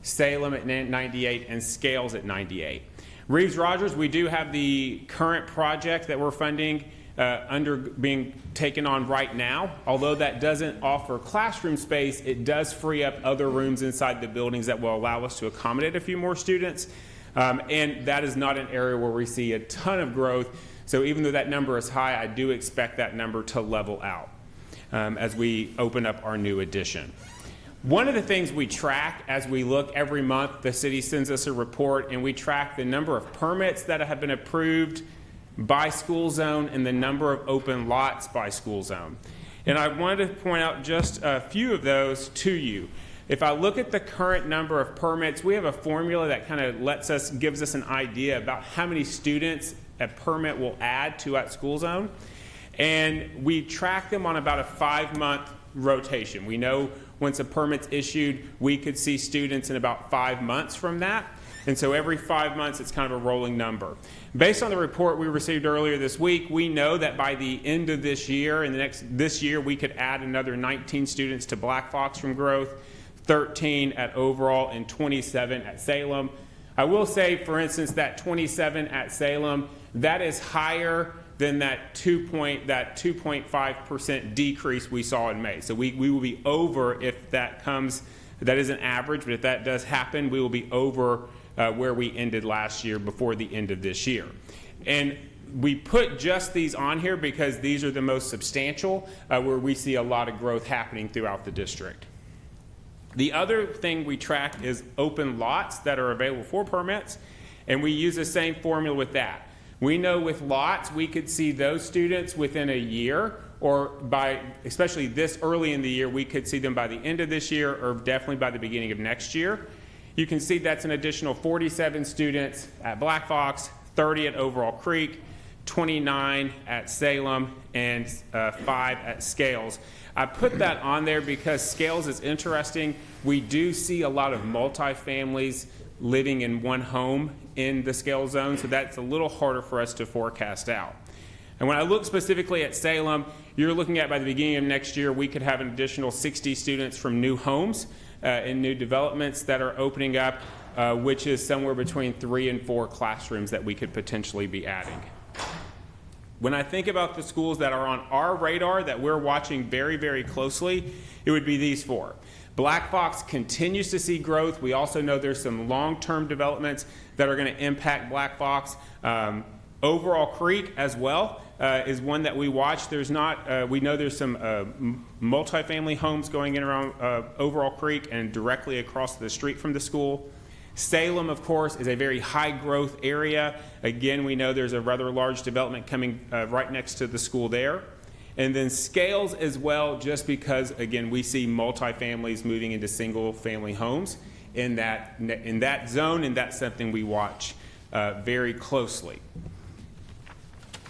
Speaker 7: Salem at 98%, and Scales at 98%. Reeves-Rogers, we do have the current project that we're funding under being taken on right now. Although that doesn't offer classroom space, it does free up other rooms inside the buildings that will allow us to accommodate a few more students. And that is not an area where we see a ton of growth. So even though that number is high, I do expect that number to level out as we open up our new addition. One of the things we track as we look every month, the city sends us a report, and we track the number of permits that have been approved by school zone and the number of open lots by school zone. And I wanted to point out just a few of those to you. If I look at the current number of permits, we have a formula that kind of gives us an idea about how many students a permit will add to that school zone. And we track them on about a 5-month rotation. We know once a permit's issued, we could see students in about 5 months from that. And so every 5 months, it's kind of a rolling number. Based on the report we received earlier this week, we know that by the end of this year, this year, we could add another 19 students to Black Fox from growth, 13 at Overall, and 27 at Salem. I will say, for instance, that 27 at Salem, that is higher than that 2.5% decrease we saw in May. So we will be over if that comes, that is an average, but if that does happen, we will be over where we ended last year before the end of this year. And we put just these on here because these are the most substantial, where we see a lot of growth happening throughout the district. The other thing we track is open lots that are available for permits, and we use the same formula with that. We know with lots, we could see those students within a year, or especially this early in the year, we could see them by the end of this year or definitely by the beginning of next year. You can see that's an additional 47 students at Black Fox, 30 at Overall Creek, 29 at Salem, and 5 at Scales. I put that on there because Scales is interesting. We do see a lot of multifamilies living in one home in the Scales zone, so that's a little harder for us to forecast out. And when I look specifically at Salem, you're looking at by the beginning of next year, we could have an additional 60 students from new homes and new developments that are opening up, which is somewhere between 3 and 4 classrooms that we could potentially be adding. When I think about the schools that are on our radar that we're watching very, very closely, it would be these 4. Black Fox continues to see growth. We also know there's some long-term developments that are going to impact Black Fox. Overall Creek as well is one that we watch. There's not, we know there's some multifamily homes going in around Overall Creek and directly across the street from the school. Salem, of course, is a very high growth area. Again, we know there's a rather large development coming right next to the school there. And then Scales as well, just because, again, we see multifamilies moving into single family homes in that zone, and that's something we watch very closely.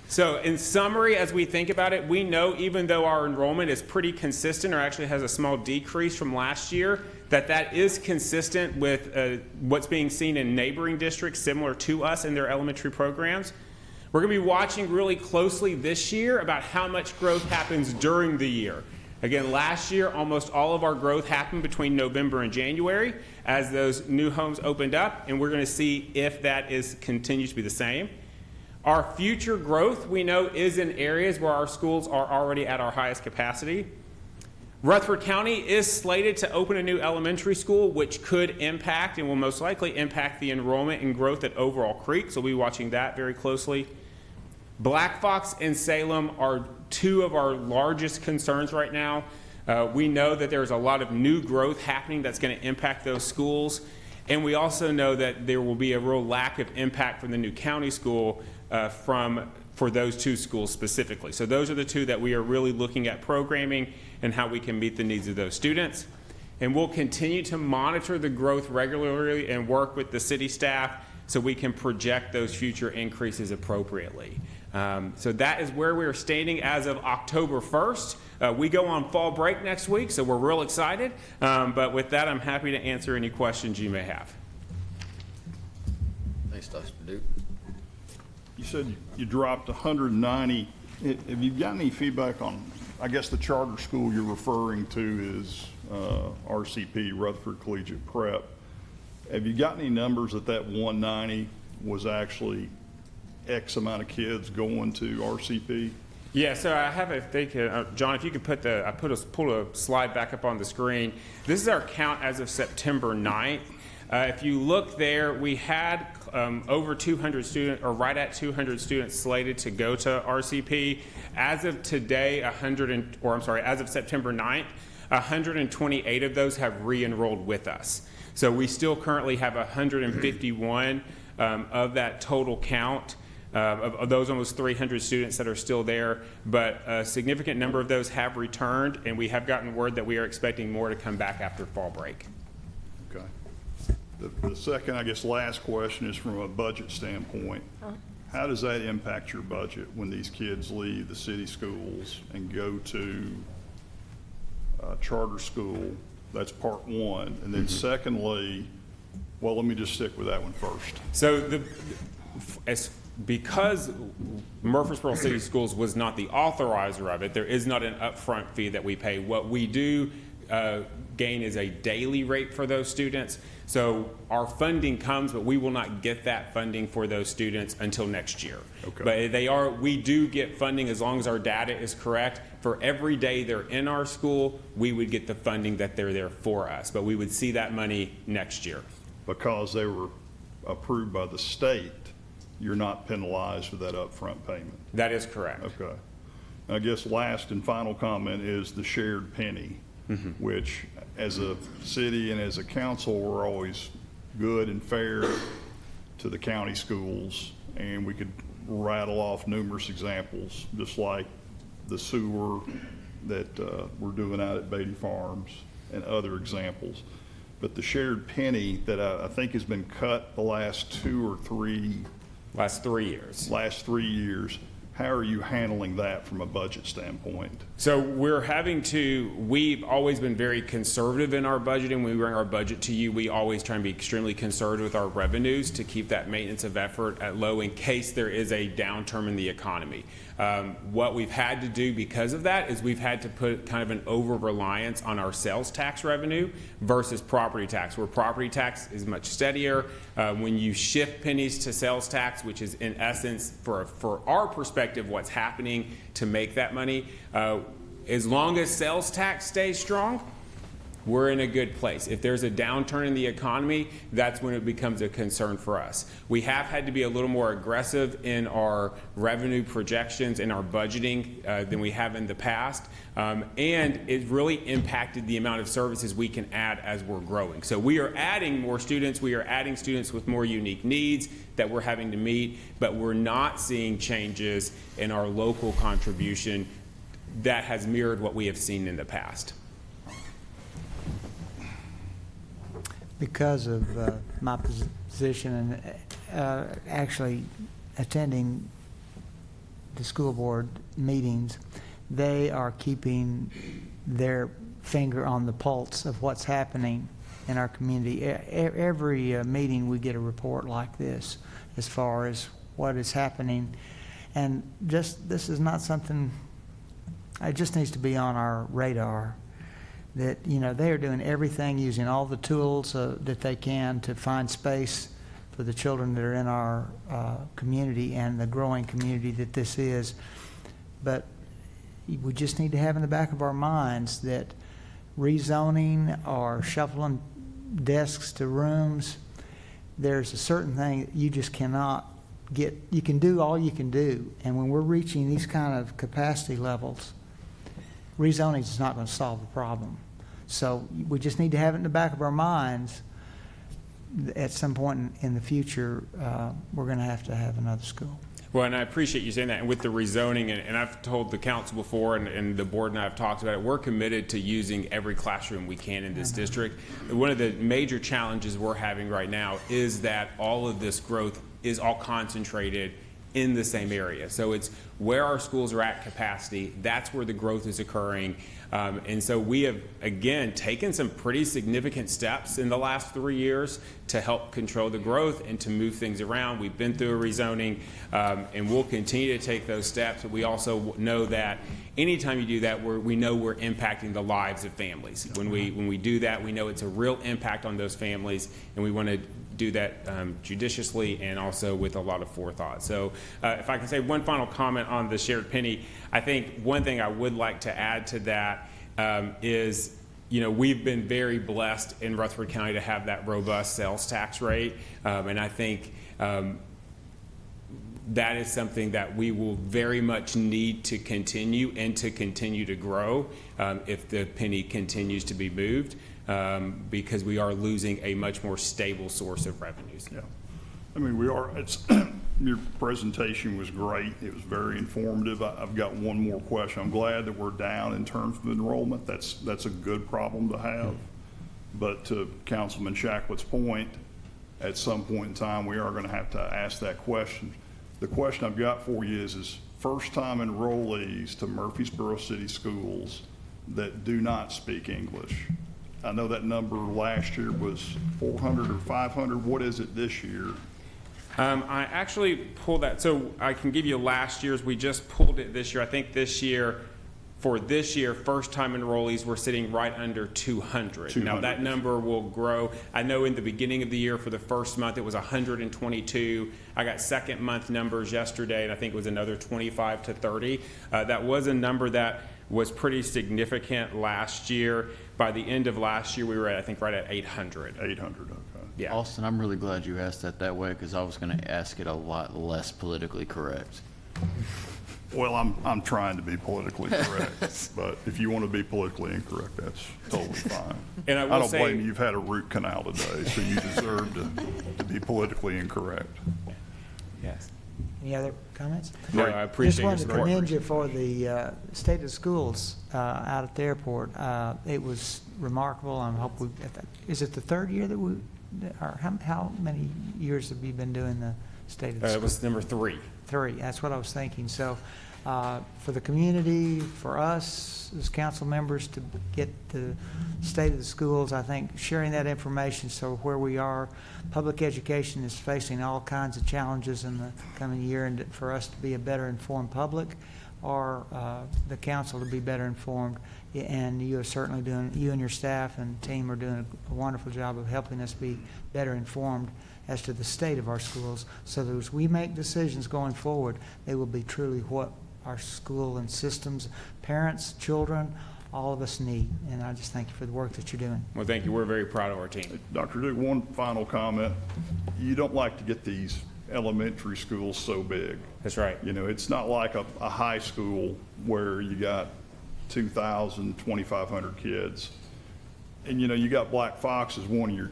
Speaker 7: So in summary, as we think about it, we know even though our enrollment is pretty consistent or actually has a small decrease from last year, that is consistent with what's being seen in neighboring districts similar to us in their elementary programs. We're going to be watching really closely this year about how much growth happens during the year. Again, last year, almost all of our growth happened between November and January as those new homes opened up, and we're going to see if that continues to be the same. Our future growth, we know, is in areas where our schools are already at our highest capacity. Rutherford County is slated to open a new elementary school, which could impact and will most likely impact the enrollment and growth at Overall Creek, so we'll be watching that very closely. Black Fox and Salem are 2 of our largest concerns right now. We know that there's a lot of new growth happening that's going to impact those schools, and we also know that there will be a real lack of impact from the new county school for those 2 schools specifically. So those are the 2 that we are really looking at programming and how we can meet the needs of those students. And we'll continue to monitor the growth regularly and work with the city staff so we can project those future increases appropriately. So that is where we're standing as of October 1st. We go on fall break next week, so we're real excited. But with that, I'm happy to answer any questions you may have.
Speaker 5: Thanks, Dr. Duke.
Speaker 9: You said you dropped 190. Have you got any feedback on, I guess the charter school you're referring to is RCP, Rutherford Collegiate Prep. Have you got any numbers that 190 was actually X amount of kids going to RCP?
Speaker 7: Yeah, so I have a think, John, if you could pull a slide back up on the screen. This is our count as of September 9th. If you look there, we had over 200 students, or right at 200 students slated to go to RCP. As of today, as of September 9th, 128 of those have re-enrolled with us. So we still currently have 151 of that total count. Of those almost 300 students that are still there, but a significant number of those have returned, and we have gotten word that we are expecting more to come back after fall break.
Speaker 9: Okay. The second, I guess, last question is from a budget standpoint. How does that impact your budget when these kids leave the city schools and go to charter school? That's part one. And then secondly, well, let me just stick with that one first.
Speaker 7: So because Murfreesboro City Schools was not the authorizer of it, there is not an upfront fee that we pay. What we do gain is a daily rate for those students. So our funding comes, but we will not get that funding for those students until next year. Okay. But we do get funding as long as our data is correct. For every day they're in our school, we would get the funding that they're there for us. But we would see that money next year.
Speaker 9: Because they were approved by the state, you're not penalized for that upfront payment.
Speaker 7: That is correct.
Speaker 9: Okay. I guess last and final comment is the shared penny, which as a city and as a council, we're always good and fair to the county schools, and we could rattle off numerous examples, just like the sewer that we're doing out at Beatty Farms and other examples. but the shared penny that I think has been cut the last
Speaker 7: Last 3 years.
Speaker 9: last 3 years, how are you handling that from a budget standpoint?
Speaker 7: So we've always been very conservative in our budgeting. When we bring our budget to you, we always try and be extremely conservative with our revenues to keep that maintenance of effort at low in case there is a downturn in the economy. What we've had to do because of that is we've had to put kind of an over-reliance on our sales tax revenue versus property tax, where property tax is much steadier. When you shift pennies to sales tax, which is in essence, for our perspective, what's happening to make that money, as long as sales tax stays strong, we're in a good place. If there's a downturn in the economy, that's when it becomes a concern for us. We have had to be a little more aggressive in our revenue projections and our budgeting than we have in the past. And it really impacted the amount of services we can add as we're growing. So we are adding more students. We are adding students with more unique needs that we're having to meet, but we're not seeing changes in our local contribution that has mirrored what we have seen in the past.
Speaker 1: Because of my position and actually attending the school board meetings, they are keeping their finger on the pulse of what's happening in our community. Every meeting we get a report like this as far as what is happening. And this is not something, it just needs to be on our radar. That, you know, they are doing everything, using all the tools that they can to find space for the children that are in our community and the growing community that this is. But we just need to have in the back of our minds that rezoning or shuffling desks to rooms, there's a certain thing that you just cannot get. You can do all you can do. And when we're reaching these kind of capacity levels, rezoning is not going to solve the problem. So we just need to have it in the back of our minds. At some point in the future, we're going to have another school.
Speaker 7: Well, and I appreciate you saying that. And with the rezoning, and I've told the council before, and the board and I have talked about it, we're committed to using every classroom we can in this district. One of the major challenges we're having right now is that all of this growth is all concentrated in the same area. So it's where our schools are at capacity, that's where the growth is occurring. And so we have, again, taken some pretty significant steps in the last 3 years to help control the growth and to move things around. We've been through a rezoning, and we'll continue to take those steps. But we also know that anytime you do that, we know we're impacting the lives of families. When we do that, we know it's a real impact on those families, and we want to do that judiciously and also with a lot of forethought. So if I can say one final comment on the shared penny, I think one thing I would like to add to that is, you know, we've been very blessed in Rutherford County to have that robust sales tax rate, and I think that is something that we will very much need to continue and to continue to grow if the penny continues to be moved. Because we are losing a much more stable source of revenues.
Speaker 9: Yeah, I mean, your presentation was great. It was very informative. I've got one more question. I'm glad that we're down in terms of enrollment. That's a good problem to have. But to Councilman Shacklett's point, at some point in time, we are going to have to ask that question. The question I've got for you is first-time enrollees to Murfreesboro City Schools that do not speak English. I know that number last year was 400 or 500. What is it this year?
Speaker 7: I actually pulled that. So I can give you last year's. We just pulled it this year. I think this year, first-time enrollees were sitting right under 200. Now, that number will grow. I know in the beginning of the year for the first month, it was 122. I got second month numbers yesterday, and I think it was another 25 to 30. That was a number that was pretty significant last year. By the end of last year, we were I think right at 800.
Speaker 9: 800, okay.
Speaker 7: Yeah.
Speaker 5: Austin, I'm really glad you asked that way because I was going to ask it a lot less politically correct.
Speaker 9: Well, I'm trying to be politically correct, but if you want to be politically incorrect, that's totally fine.
Speaker 7: And I
Speaker 9: don't blame you. You've had a root canal today, so you deserve to be politically incorrect.
Speaker 7: Yes.
Speaker 1: Any other comments?
Speaker 7: No, I appreciate your
Speaker 1: Just wanted to commend you for the state of schools out at the airport. It was remarkable. I hope we, is it the third year that we, or how many years have you been doing the State of the
Speaker 7: It
Speaker 1: School?
Speaker 7: was number 3.
Speaker 1: 3, that's what I was thinking. So for the community, for us as council members to get the state of the schools, I think sharing that information, so where we are, public education is facing all kinds of challenges in the coming year, and for us to be a better informed public, or the council to be better informed. And you are certainly doing, you and your staff and team are doing a wonderful job of helping us be better informed as to the state of our schools, so that as we make decisions going forward, they will be truly what our school and systems, parents, children, all of us need. And I just thank you for the work that you're doing.
Speaker 7: Well, thank you. We're very proud of our team.
Speaker 9: Dr. Duke, one final comment. You don't like to get these elementary schools so big.
Speaker 7: That's right.
Speaker 9: You know, it's not like a high school where you got 2,000, 2,500 kids. And, you know, you got Black Fox as one of your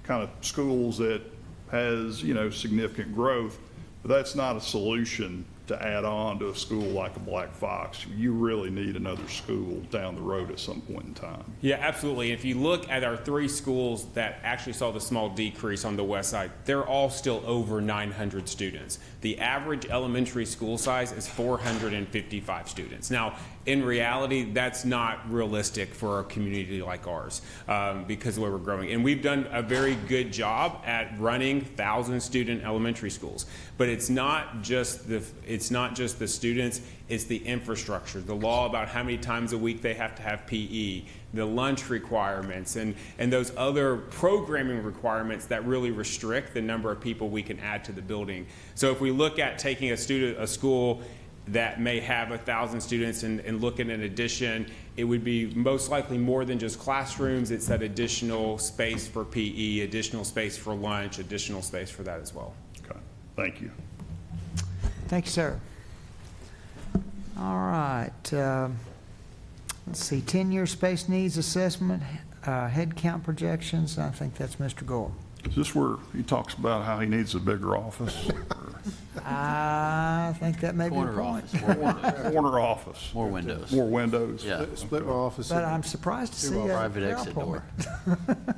Speaker 9: kind of schools that has, you know, significant growth, but that's not a solution to add on to a school like a Black Fox. You really need another school down the road at some point in time.
Speaker 7: Yeah, absolutely. If you look at our 3 schools that actually saw the small decrease on the west side, they're all still over 900 students. The average elementary school size is 455 students. Now, in reality, that's not realistic for a community like ours because of the way we're growing. And we've done a very good job at running 1,000-student elementary schools. But it's not just the students, it's the infrastructure, the law about how many times a week they have to have PE, the lunch requirements, and those other programming requirements that really restrict the number of people we can add to the building. So if we look at taking a school that may have 1,000 students and look at an addition, it would be most likely more than just classrooms. It's that additional space for PE, additional space for lunch, additional space for that as well.
Speaker 9: Okay, thank you.
Speaker 1: Thank you, sir. All right. Let's see, 10-year space needs assessment, head count projections. I think that's Mr. Gore.
Speaker 9: Is this where he talks about how he needs a bigger office?
Speaker 1: I think that may be the
Speaker 11: Corner
Speaker 1: point.
Speaker 11: office,
Speaker 9: Corner office.
Speaker 11: more windows.
Speaker 9: More windows.
Speaker 11: Yeah.
Speaker 15: Split my office.
Speaker 1: But I'm surprised to see a
Speaker 11: Private exit door.
Speaker 1: PowerPoint.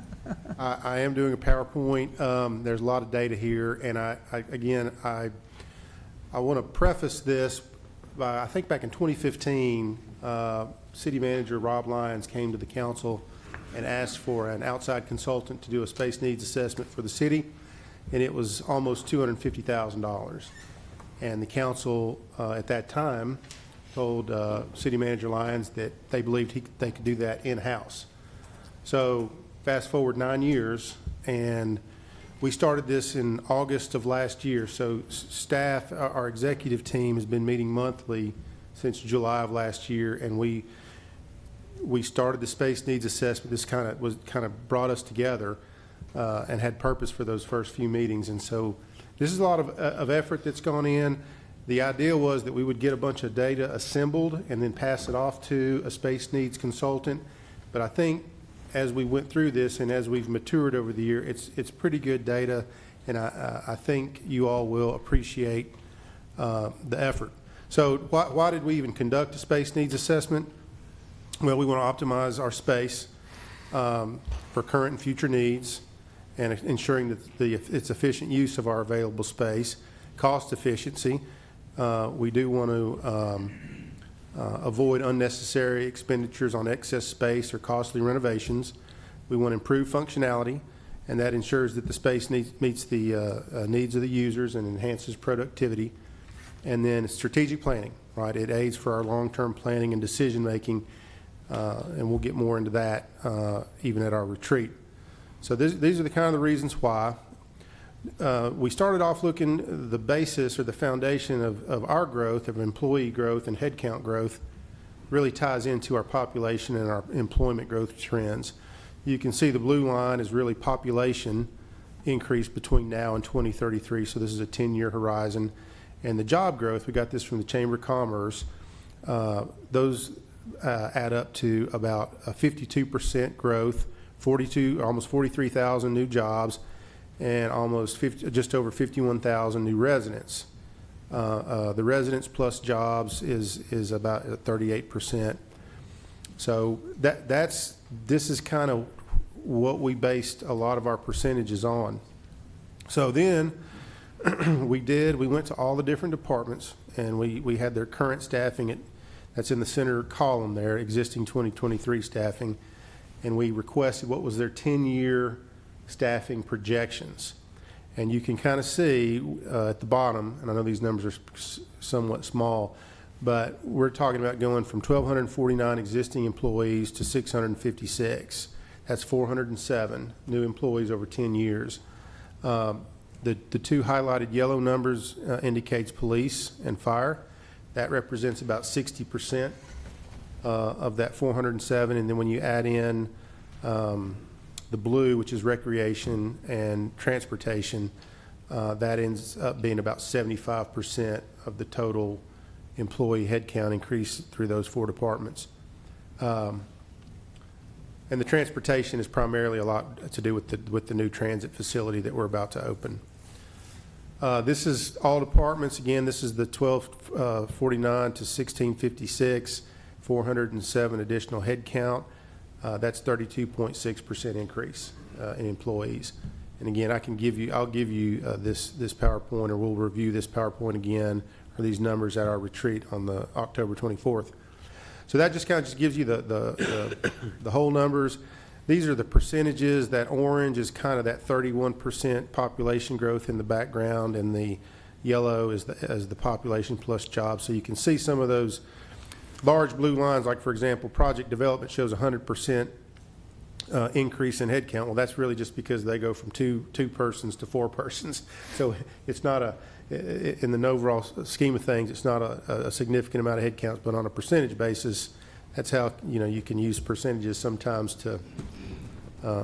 Speaker 15: I am doing a PowerPoint. There's a lot of data here, and I want to preface this by, I think back in 2015, City Manager Rob Lyons came to the council and asked for an outside consultant to do a space needs assessment for the city, and it was almost $250,000. And the council at that time told City Manager Lyons that they believed they could do that in-house. So fast forward 9 years, and we started this in August of last year. So staff, our executive team has been meeting monthly since July of last year, and we started the space needs assessment. This kind of brought us together and had purpose for those first few meetings. And so this is a lot of effort that's gone in. The idea was that we would get a bunch of data assembled and then pass it off to a space needs consultant. But I think as we went through this and as we've matured over the year, it's pretty good data, and I think you all will appreciate the effort. So why did we even conduct a space needs assessment? Well, we want to optimize our space for current and future needs, and ensuring that it's efficient use of our available space, cost efficiency. We do want to avoid unnecessary expenditures on excess space or costly renovations. We want to improve functionality, and that ensures that the space meets the needs of the users and enhances productivity. And then strategic planning, right? It aids for our long-term planning and decision-making, and we'll get more into that even at our retreat. So these are the kind of the reasons why. We started off looking the basis or the foundation of our growth, of employee growth and headcount growth, really ties into our population and our employment growth trends. You can see the blue line is really population increase between now and 2033. So this is a 10-year horizon. And the job growth, we got this from the Chamber of Commerce, those add up to about a 52% growth, almost 43,000 new jobs, and just over 51,000 new residents. The residents plus jobs is about 38%. So that's this is kind of what we based a lot of our percentages on. So then we went to all the different departments, and we had their current staffing that's in the center column there, existing 2023 staffing, and we requested what was their 10-year staffing projections. And you can kind of see at the bottom, and I know these numbers are somewhat small, but we're talking about going from 1,249 existing employees to 656. That's 407 new employees over 10 years. The two highlighted yellow numbers indicates police and fire. That represents about 60% of that 407. And then when you add in the blue, which is recreation and transportation, that ends up being about 75% of the total employee headcount increase through those four departments. And the transportation is primarily a lot to do with the new transit facility that we're about to open. This is all departments. Again, this is the 1249 to 1656, 407 additional headcount. That's 32.6% increase in employees. And again, I'll give you this PowerPoint, or we'll review this PowerPoint again, or these numbers at our retreat on the October 24th. So that just kind of just gives you the whole numbers. These are the percentages. That orange is kind of that 31% population growth in the background, and the yellow is the population plus jobs. So you can see some of those large blue lines, like for example, project development shows 100% increase in headcount. Well, that's really just because they go from two persons to 4 persons. So it's not in the overall scheme of things, it's not a significant amount of headcounts, but on a percentage basis, that's how you can use percentages sometimes to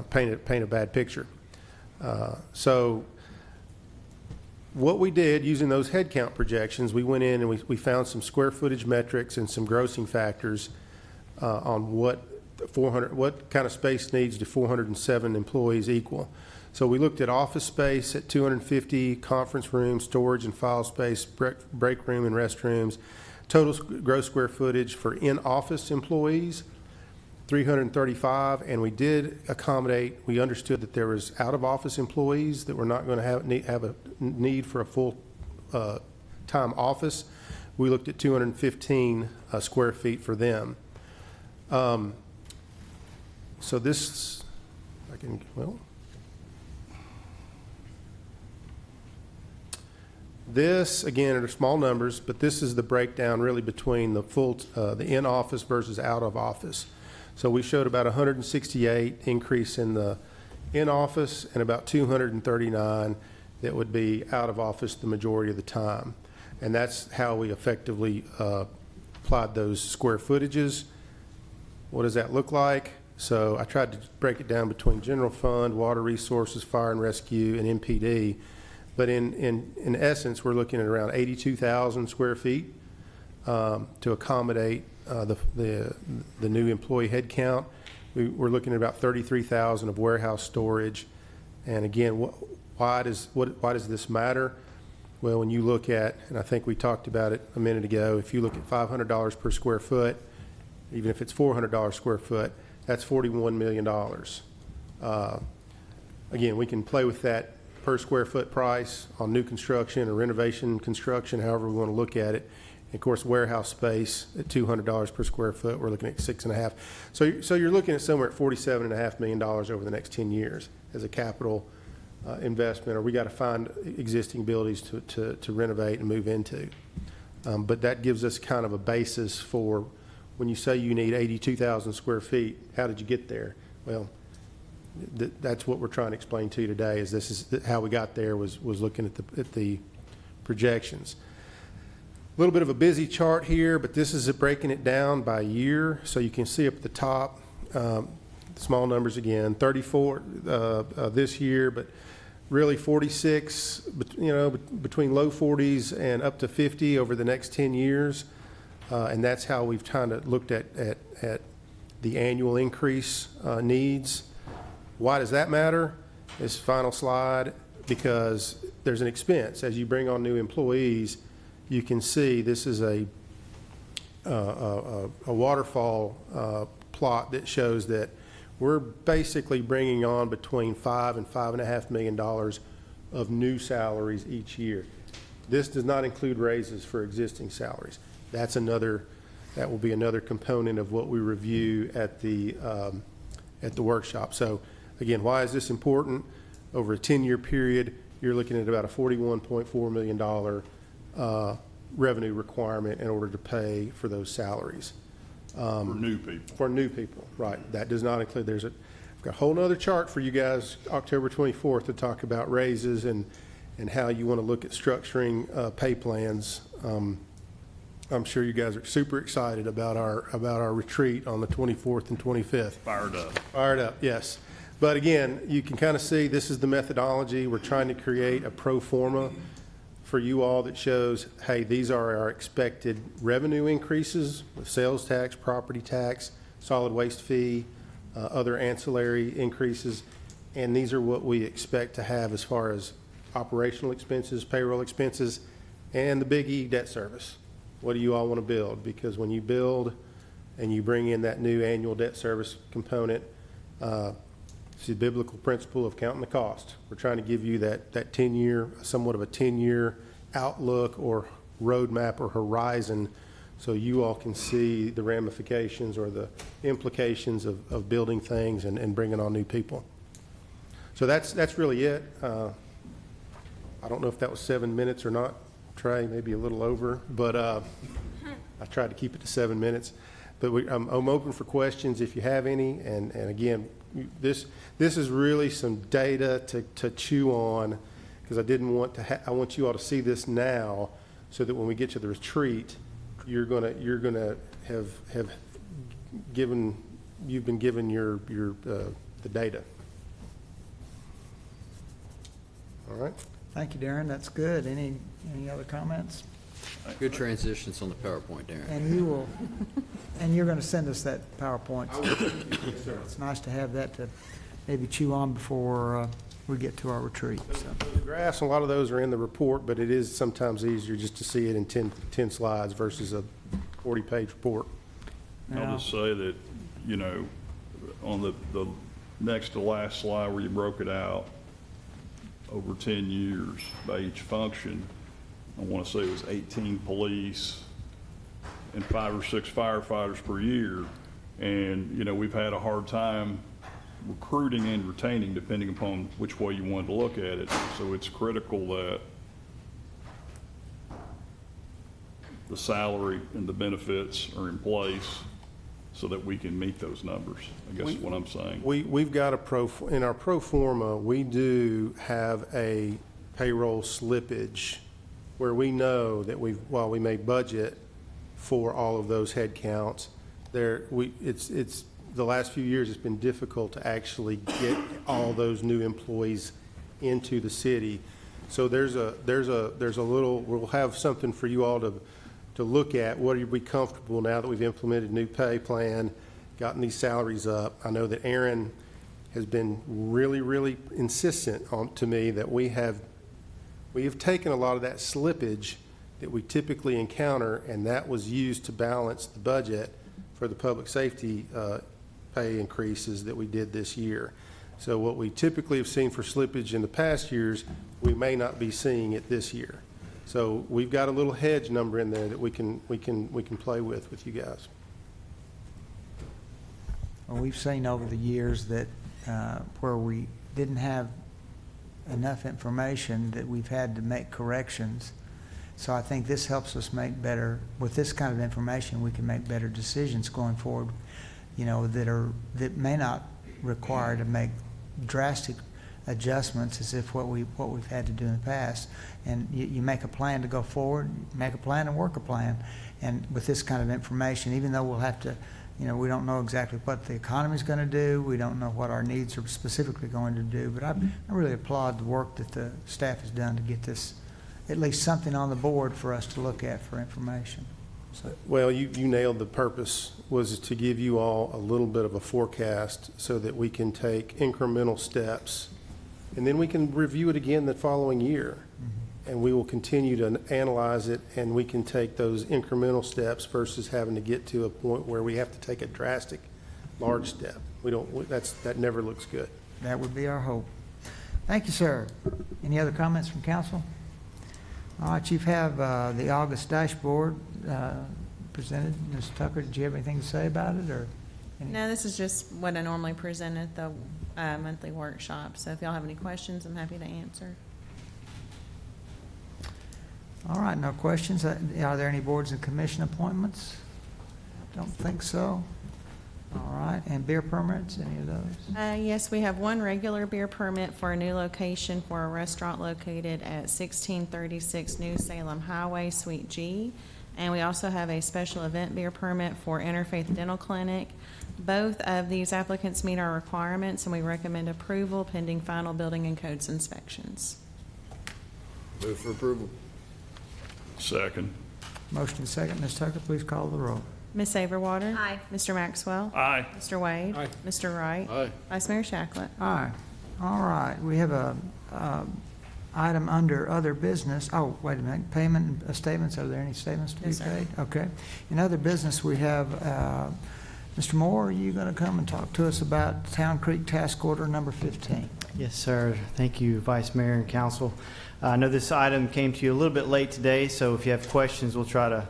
Speaker 15: paint a bad picture. So what we did using those headcount projections, we went in and we found some square footage metrics and some grossing factors on what kind of space needs do 407 employees equal. So we looked at office space at 250, conference rooms, storage and file space, break room and restrooms. Total gross square footage for in-office employees, 335, and we did accommodate. We understood that there was out-of-office employees that were not going to have a need for a full-time office. We looked at 215 square feet for them. So this, this, again, are small numbers, but this is the breakdown really between the in-office versus out-of-office. So we showed about 168 increase in the in-office and about 239 that would be out-of-office the majority of the time. And that's how we effectively applied those square footages. What does that look like? So I tried to break it down between general fund, water resources, fire and rescue, and MPD. But in essence, we're looking at around 82,000 square feet to accommodate the new employee headcount. We're looking at about 33,000 of warehouse storage. And again, why does this matter? Well, when you look at, and I think we talked about it a minute ago, if you look at $500 per square foot, even if it's $400 square foot, that's $41 million. Again, we can play with that per square foot price on new construction or renovation construction, however we want to look at it. And of course, warehouse space at $200 per square foot, we're looking at 6.5. So you're looking at somewhere at $47.5 million over the next 10 years as a capital investment, or we got to find existing buildings to renovate and move into. But that gives us kind of a basis for when you say you need 82,000 square feet, how did you get there? Well, that's what we're trying to explain to you today, is this is how we got there was looking at the projections. A little bit of a busy chart here, but this is breaking it down by year. So you can see up at the top, small numbers again, 34 this year, but really 46, between low 40s and up to 50 over the next 10 years. And that's how we've kind of looked at the annual increase needs. Why does that matter? This final slide, because there's an expense. As you bring on new employees, you can see this is a waterfall plot that shows that we're basically bringing on between $5 and $5.5 million of new salaries each year. This does not include raises for existing salaries. That will be another component of what we review at the workshop. So again, why is this important? Over a 10-year period, you're looking at about a $41.4 million revenue requirement in order to pay for those salaries.
Speaker 9: For new people.
Speaker 15: For new people, right. That does not include, I've got a whole nother chart for you guys, October 24th, to talk about raises and how you want to look at structuring pay plans. I'm sure you guys are super excited about our retreat on the 24th and 25th.
Speaker 9: Fired up.
Speaker 15: Fired up, yes. But again, you can kind of see this is the methodology. We're trying to create a pro forma for you all that shows, hey, these are our expected revenue increases with sales tax, property tax, solid waste fee, other ancillary increases, and these are what we expect to have as far as operational expenses, payroll expenses, and the big E, debt service. What do you all want to build? Because when you build and you bring in that new annual debt service component, it's the biblical principle of counting the cost. We're trying to give you that 10-year, somewhat of a 10-year outlook or roadmap or horizon so you all can see the ramifications or the implications of building things and bringing on new people. So that's really it. I don't know if that was 7 minutes or not, Trey, maybe a little over, but I tried to keep it to 7 minutes. But I'm open for questions if you have any. And again, this is really some data to chew on, because I didn't want to. I want you all to see this now, so that when we get to the retreat, you're gonna have given you've been given your the data. All right.
Speaker 1: Thank you, Darren. That's good. Any other comments?
Speaker 5: Good transitions on the PowerPoint, Darren.
Speaker 1: And you will, and you're going to send us that PowerPoint. It's nice to have that to maybe chew on before we get to our retreat. So.
Speaker 15: The graphs, a lot of those are in the report, but it is sometimes easier just to see it in 10 slides versus a 40-page report.
Speaker 9: I'll just say that, you know, on the next to last slide where you broke it out over 10 years by each function, I want to say it was 18 police and 5 or 6 firefighters per year. And, you know, we've had a hard time recruiting and retaining depending upon which way you wanted to look at it. So it's critical that the salary and the benefits are in place so that we can meet those numbers, I guess is what I'm saying.
Speaker 15: We've got in our pro forma, we do have a payroll slippage where we know that while we may budget for all of those head counts, it's the last few years it's been difficult to actually get all those new employees into the city. So there's a little, we'll have something for you all to look at. What are we comfortable now that we've implemented a new pay plan, gotten these salaries up? I know that Aaron has been really, really insistent to me that we have taken a lot of that slippage that we typically encounter, and that was used to balance the budget for the public safety pay increases that we did this year. So what we typically have seen for slippage in the past years, we may not be seeing it this year. So we've got a little hedge number in there that we can play with you guys.
Speaker 1: Well, we've seen over the years that where we didn't have enough information, that we've had to make corrections. So I think this helps us make better, with this kind of information, we can make better decisions going forward, you know, that may not require to make drastic adjustments as if what we've had to do in the past. And you make a plan to go forward, make a plan and work a plan. And with this kind of information, even though we'll have to, you know, we don't know exactly what the economy's going to do, we don't know what our needs are specifically going to do, but I really applaud the work that the staff has done to get this, at least something on the board for us to look at for information. So.
Speaker 15: Well, you nailed the purpose, was to give you all a little bit of a forecast so that we can take incremental steps, and then we can review it again the following year. Mm-hmm. And we will continue to analyze it, and we can take those incremental steps versus having to get to a point where we have to take a drastic, large step. that never looks good.
Speaker 1: That would be our hope. Thank you, sir. Any other comments from council? All right, you have the August dashboard presented. Ms. Tucker, did you have anything to say about it, or?
Speaker 6: No, this is just what I normally present at the monthly workshop. So if y'all have any questions, I'm happy to answer.
Speaker 1: All right, no questions. Are there any boards and commission appointments? Don't think so. All right, and beer permits, any of those?
Speaker 6: Yes, we have one regular beer permit for a new location for a restaurant located at 1636 New Salem Highway, Suite G. And we also have a special event beer permit for Interfaith Dental Clinic. Both of these applicants meet our requirements, and we recommend approval pending final building and codes inspections.
Speaker 5: Move for approval.
Speaker 9: Second.
Speaker 1: Motion and second. Ms. Tucker, please call the roll.
Speaker 6: Ms. Saberwater?
Speaker 3: Aye.
Speaker 6: Mr. Maxwell?
Speaker 9: Aye.
Speaker 6: Mr. Wade?
Speaker 7: Aye.
Speaker 6: Mr. Wright?
Speaker 5: Aye.
Speaker 6: Vice Mayor Shacklet?
Speaker 1: Aye. All right, we have a item under other business. Oh, wait a minute, payment statements. Are there any statements to be
Speaker 6: Yes, sir.
Speaker 1: paid? Okay. In other business, we have, Mr. Moore, are you going to come and talk to us about Town Creek Task Order number 15?
Speaker 16: Yes, sir. Thank you, Vice Mayor and Council. I know this item came to you a little bit late today, so if you have questions, we'll try to,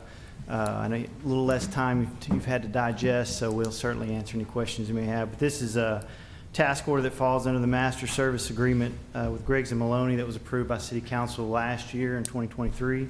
Speaker 16: I know a little less time you've had to digest, so we'll certainly answer any questions you may have. But this is a task order that falls under the Master Service Agreement with Griggs and Maloney that was approved by City Council last year in 2023.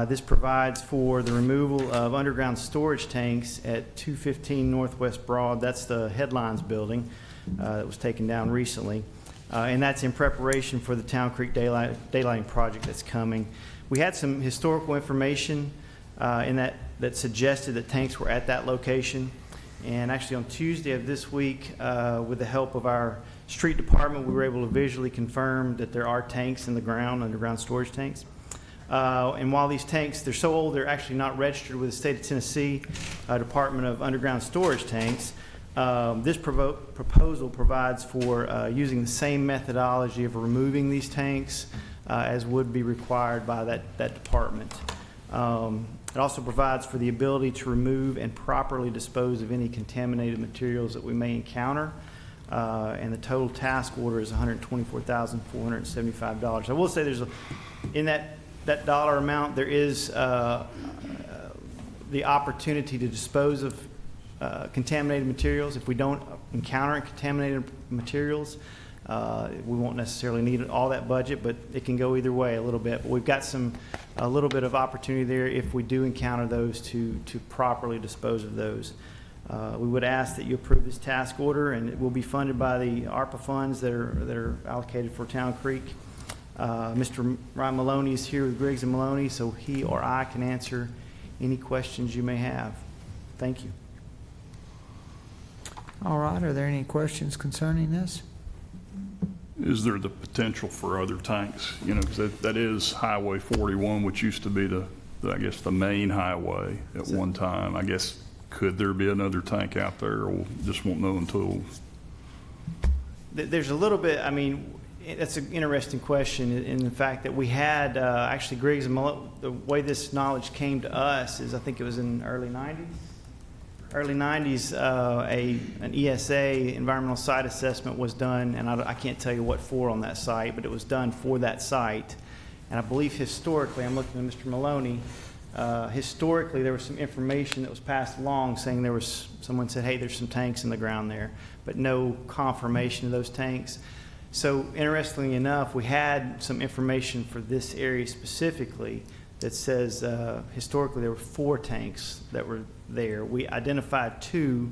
Speaker 16: This provides for the removal of underground storage tanks at 215 Northwest Broad. That's the Headlines building that was taken down recently. And that's in preparation for the Town Creek daylighting project that's coming. We had some historical information in that suggested that tanks were at that location. And actually on Tuesday of this week, with the help of our street department, we were able to visually confirm that there are tanks in the ground, underground storage tanks. And while these tanks, they're so old, they're actually not registered with the state of Tennessee Department of Underground Storage Tanks. This proposal provides for using the same methodology of removing these tanks as would be required by that department. It also provides for the ability to remove and properly dispose of any contaminated materials that we may encounter. And the total task order is $124,475. I will say there's in that dollar amount, there is the opportunity to dispose of contaminated materials. If we don't encounter contaminated materials, we won't necessarily need all that budget, but it can go either way a little bit. But we've got a little bit of opportunity there if we do encounter those to properly dispose of those. We would ask that you approve this task order, and it will be funded by the ARPA funds that are allocated for Town Creek. Mr. Ryan Maloney is here with Griggs and Maloney, so he or I can answer any questions you may have. Thank you.
Speaker 1: All right, are there any questions concerning this?
Speaker 9: Is there the potential for other tanks? You know, because that is Highway 41, which used to be I guess, the main highway at one time. I guess, could there be another tank out there, or just won't know until?
Speaker 16: There's a little bit, I mean, that's an interesting question in the fact that we had, actually Griggs and Maloney, the way this knowledge came to us is I think it was in the early 90s. Early 90s, an ESA, environmental site assessment, was done, and I can't tell you what for on that site, but it was done for that site. And I believe historically, I'm looking at Mr. Maloney, historically there was some information that was passed along saying someone said, hey, there's some tanks in the ground there, but no confirmation of those tanks. So interestingly enough, we had some information for this area specifically that says historically there were 4 tanks that were there. We identified 2,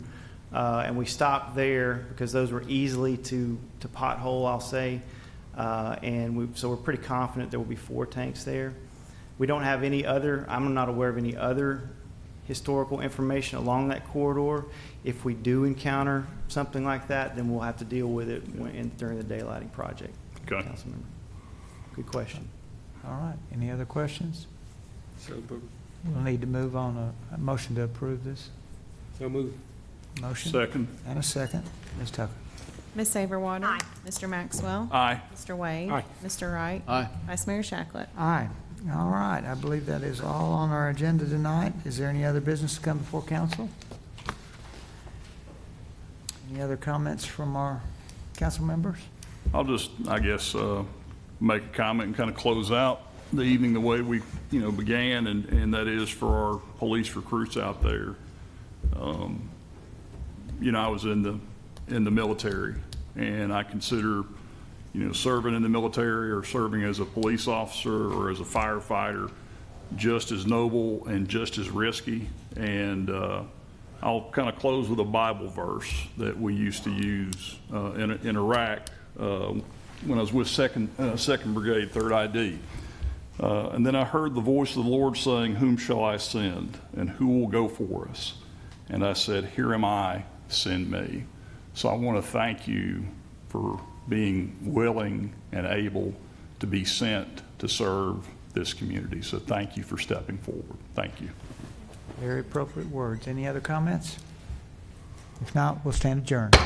Speaker 16: and we stopped there because those were easily to pothole, I'll say. So we're pretty confident there will be 4 tanks there. We don't have any other, I'm not aware of any other historical information along that corridor. If we do encounter something like that, then we'll have to deal with it during the daylighting project.
Speaker 9: Okay.
Speaker 16: Councilmember. Good question.
Speaker 1: All right, any other questions?
Speaker 2: So moved.
Speaker 1: We'll need to move on a motion to approve this.
Speaker 2: So moved.
Speaker 1: Motion?
Speaker 9: Second.
Speaker 1: And a second. Ms. Tucker?
Speaker 6: Ms. Saberwater?
Speaker 3: Aye.
Speaker 6: Mr. Maxwell?
Speaker 9: Aye.
Speaker 6: Mr. Wade?
Speaker 2: Aye.
Speaker 6: Mr. Wright?
Speaker 5: Aye.
Speaker 6: Vice Mayor Shacklet?
Speaker 1: Aye. All right, I believe that is all on our agenda tonight. Is there any other business to come before council? Any other comments from our council members?
Speaker 9: I'll just, I guess, make a comment and kind of close out the evening the way we, began, and that is for our police recruits out there. I was in the military, and I consider, serving in the military or serving as a police officer or as a firefighter just as noble and just as risky. And I'll kind of close with a Bible verse that we used to use in Iraq when I was with 2nd Brigade, 3rd ID. And then I heard the voice of the Lord saying, "Whom shall I send, and who will go for us?" And I said, "Here am I, send me." So I want to thank you for being willing and able to be sent to serve this community. So thank you for stepping forward. Thank you.
Speaker 1: Very appropriate words. Any other comments? If not, we'll stand adjourned.